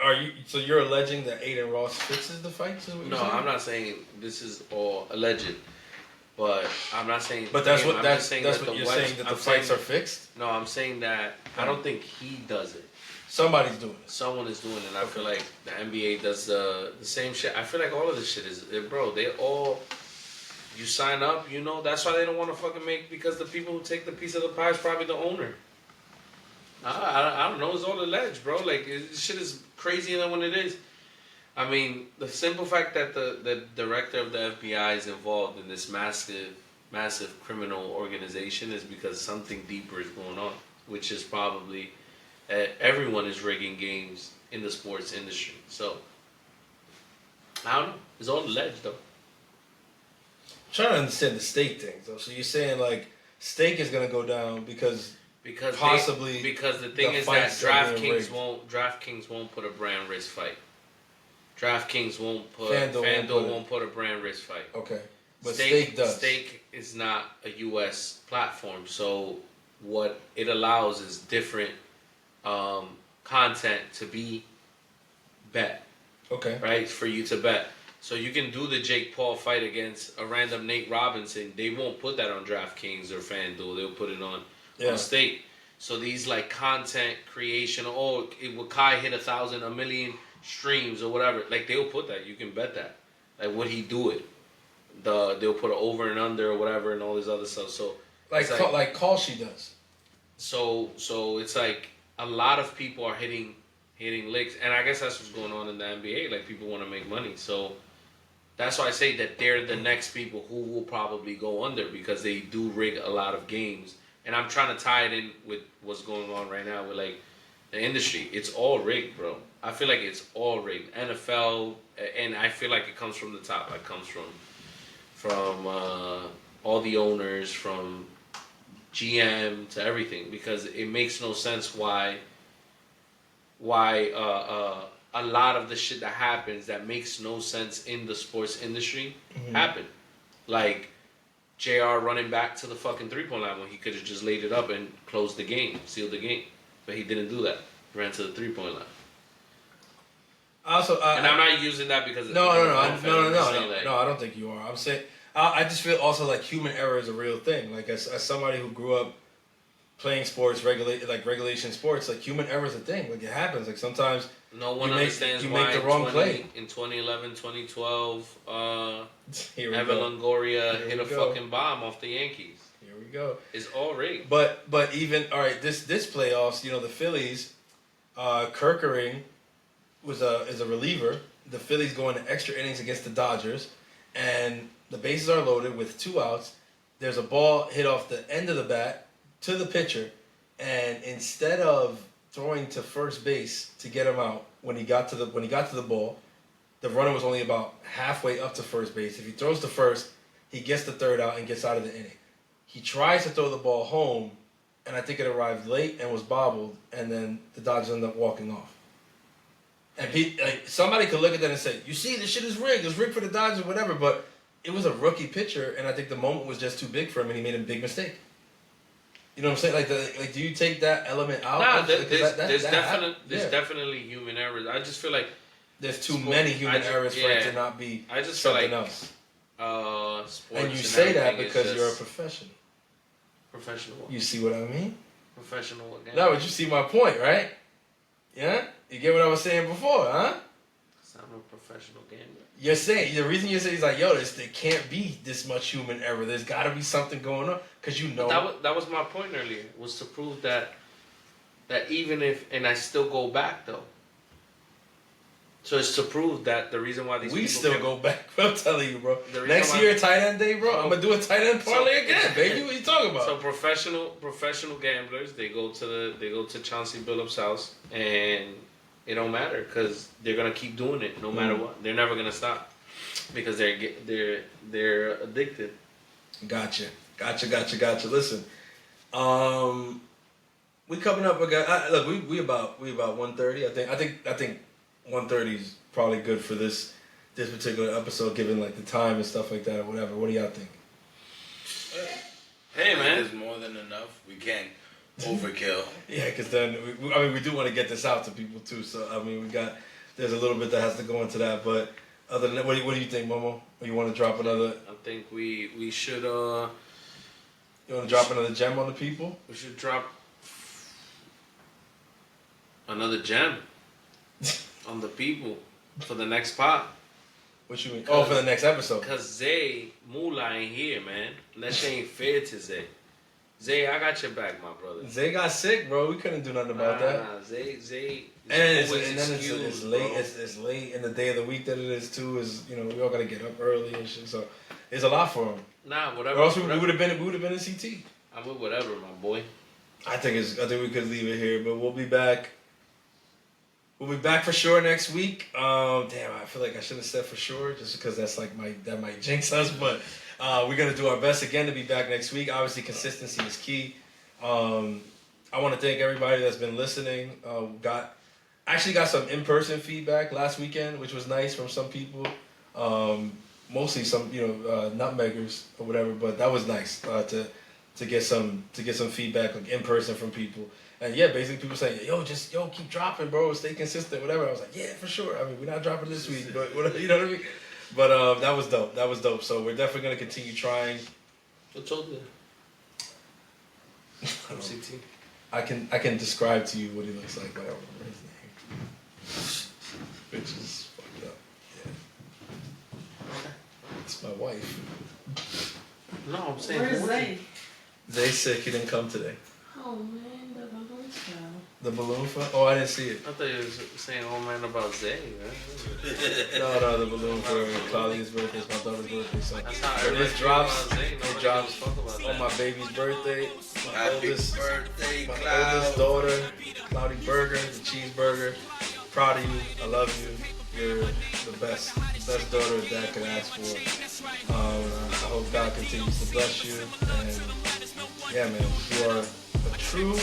alleging that Aiden Ross fixes the fights? Is what you're saying? I'm not saying this is all alleged, but I'm not saying. But that's what I'm that's just saying that's that what the you're West- saying, that the I'm fights saying- are fixed. No, I'm saying that I don't think he does it. Somebody's doing it. Someone is doing it. And I feel like the NBA does the same shit. I feel like all of this shit is, bro. They all. You sign up, you know. That's why they don't want to fucking make, because the people who take the piece of the pie is probably the owner. I don't know. It's all alleged, bro. Like, this shit is crazier than what it is. I mean, the simple fact that the director of the FBI is involved in this massive criminal organization is because something deeper is going on, which is probably everyone is rigging games in the sports industry. So, I don't know. It's all alleged, though. I'm trying to understand the stake thing, though. So you're saying, like, stake is going to go down because possibly because the thing is that DraftKings won't put a brand risk fight. DraftKings won't put FanDuel won't put a brand risk fight. Okay, but Stake does. Stake is not a U.S. platform, so what it allows is different content to be bet. Okay, right, for you to bet. So you can do the Jake Paul fight against a random Nate Robinson. They won't put that on DraftKings or FanDuel. They'll put it on Stake. So these like content creation, would Kai hit 1,000, 1 million streams or whatever? Like they'll put that. You can bet that. Like would he do it? They'll put an over and under or whatever and all this other stuff. So like Kalshi does. So it's like a lot of people are hitting licks, and I guess that's what's going on in the NBA. Like people want to make money, so that's why I say that they're the next people who will probably go under because they do rig a lot of games. And I'm trying to tie it in with what's going on right now with like the industry. It's all rigged, bro. I feel like it's all rigged. NFL, and I feel like it comes from the top. It comes from all the owners, from GM to everything, because it makes no sense why a lot of the shit that happens that makes no sense in the sports industry happen. Like JR running back to the fucking 3-point line when he could have just laid it up and closed the game, sealed the game. But he didn't do that. He ran to the 3-point line. Also, and I'm not using that because no, I don't think you are. I'm saying I just feel also like human error is a real thing. Like as somebody who grew up playing sports, regulation sports, like human error is a thing. Like it happens. Like sometimes no one understands why make the wrong play. In 2011, 2012, Evan Longoria hit a fucking bomb off the Yankees. Here we go. It's all rigged. But even all right, this playoffs, the Phillies, Kerkering is a reliever. The Phillies go into extra innings against the Dodgers, and the bases are loaded with 2 outs. There's a ball hit off the end of the bat to the pitcher, and instead of throwing to first base to get him out when he got to the ball, the runner was only about halfway up to first base. If he throws to first, he gets the 3rd out and gets out of the inning. He tries to throw the ball home, and I think it arrived late and was bobbled, and then the Dodgers end up walking off. And somebody could look at that and say, "You see, this shit is rigged. It's rigged for the Dodgers, whatever." But it was a rookie pitcher, and I think the moment was just too big for him, and he made a big mistake. You know what I'm saying? Like, do you take that element out? Nah, there's definitely human errors. I just feel like there's too many human errors for it to not be something else. Sports and you say that because you're a professional. Professional what? You see what I mean? Professional again. No, but you see my point, right? Yeah? You get what I was saying before, huh? Because I'm a professional gambler. You're saying, the reason you're saying is like, yo, there can't be this much human error. There's got to be something going on. Because That was my point earlier, was to prove that even if, and I still go back though. So it's to prove that the reason why these we people still go back. I'm telling you, bro. Next why, year, tight end day, bro. I'm gonna do a tight end parlay again, baby. What you talking about? So professional gamblers, they go to Chauncey Billups' house, and it don't matter because they're gonna keep doing it no matter what. They're never gonna stop. because they're addicted. Gotcha. Listen, we coming up. Look, we about 1:30. I think 1:30 is probably good for this particular episode, given like the time and stuff like that or whatever. What do y'all think? Hey man, there's more than enough. We can't overkill. Yeah, because then we do want to get this out to people too. So I mean, there's a little bit that has to go into that. But other than that, what do you think, Momo? You want to drop another? I think we should. You want to drop another gem on the people? We should drop another gem on the people for the next pot. What you mean? Oh, for the next episode. Cause Zay Moolah ain't here, man. That shit ain't fair to Zay. Zay, I got your back, my brother. Zay got sick, bro. We couldn't do nothing about that. Zay. And it's late. It's late in the day of the week that it is too. Is we all gotta get up early and shit. So it's a lot for him. Nah, whatever. Or else we would have been in CT. I mean, whatever, my boy. I think we could leave it here, but we'll be back. We'll be back for sure next week. Damn, I feel like I should have said for sure, just because that's like that might jinx us. But we're gonna do our best again to be back next week. Obviously, consistency is key. I want to thank everybody that's been listening. Got some in-person feedback last weekend, which was nice from some people. Mostly some nutmeggers or whatever, but that was nice to get some feedback like in person from people. And yeah, basically people saying, yo, keep dropping, bro, stay consistent, whatever. I was like, yeah, for sure. I mean, we're not dropping this week, but whatever, you know what I mean? But that was dope. So we're definitely gonna continue trying. What's told you? CT. I can describe to you what he looks like, but I don't remember his name. Which is fucked up. Yeah. It's my wife. No, I'm saying. Where is Zay? Zay's sick. He didn't come today. Oh man, the balloon fell. The balloon fell? Oh, I didn't see it. I thought you were saying, oh man, about Zay, man. No, the balloon for Claudia's birthday. It's my daughter's birthday. So That's how when everybody this drops, about Zay. it drops on my baby's birthday. My oldest daughter, Cloudy Burger, the cheeseburger. Proud of you. I love you. You're the best daughter a dad could ask for. I hope God continues to bless you. And yeah, man, you are a true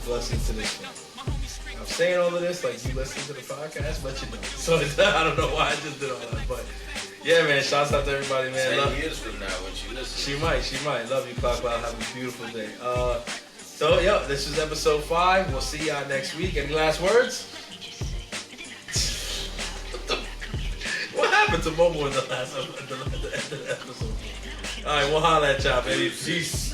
blessing to this family. I'm saying all of this like you listen to the podcast, but you don't. So I don't know why I just did all that, but yeah, man. Shouts out to everybody, man. 10 years from now, when she listens. She might. Love you, Cloud. Have a beautiful day. So yeah, this is episode 5. We'll see y'all next week. Any last words? What happened to Momo in the last episode? All right, we'll holler at y'all, baby. Peace.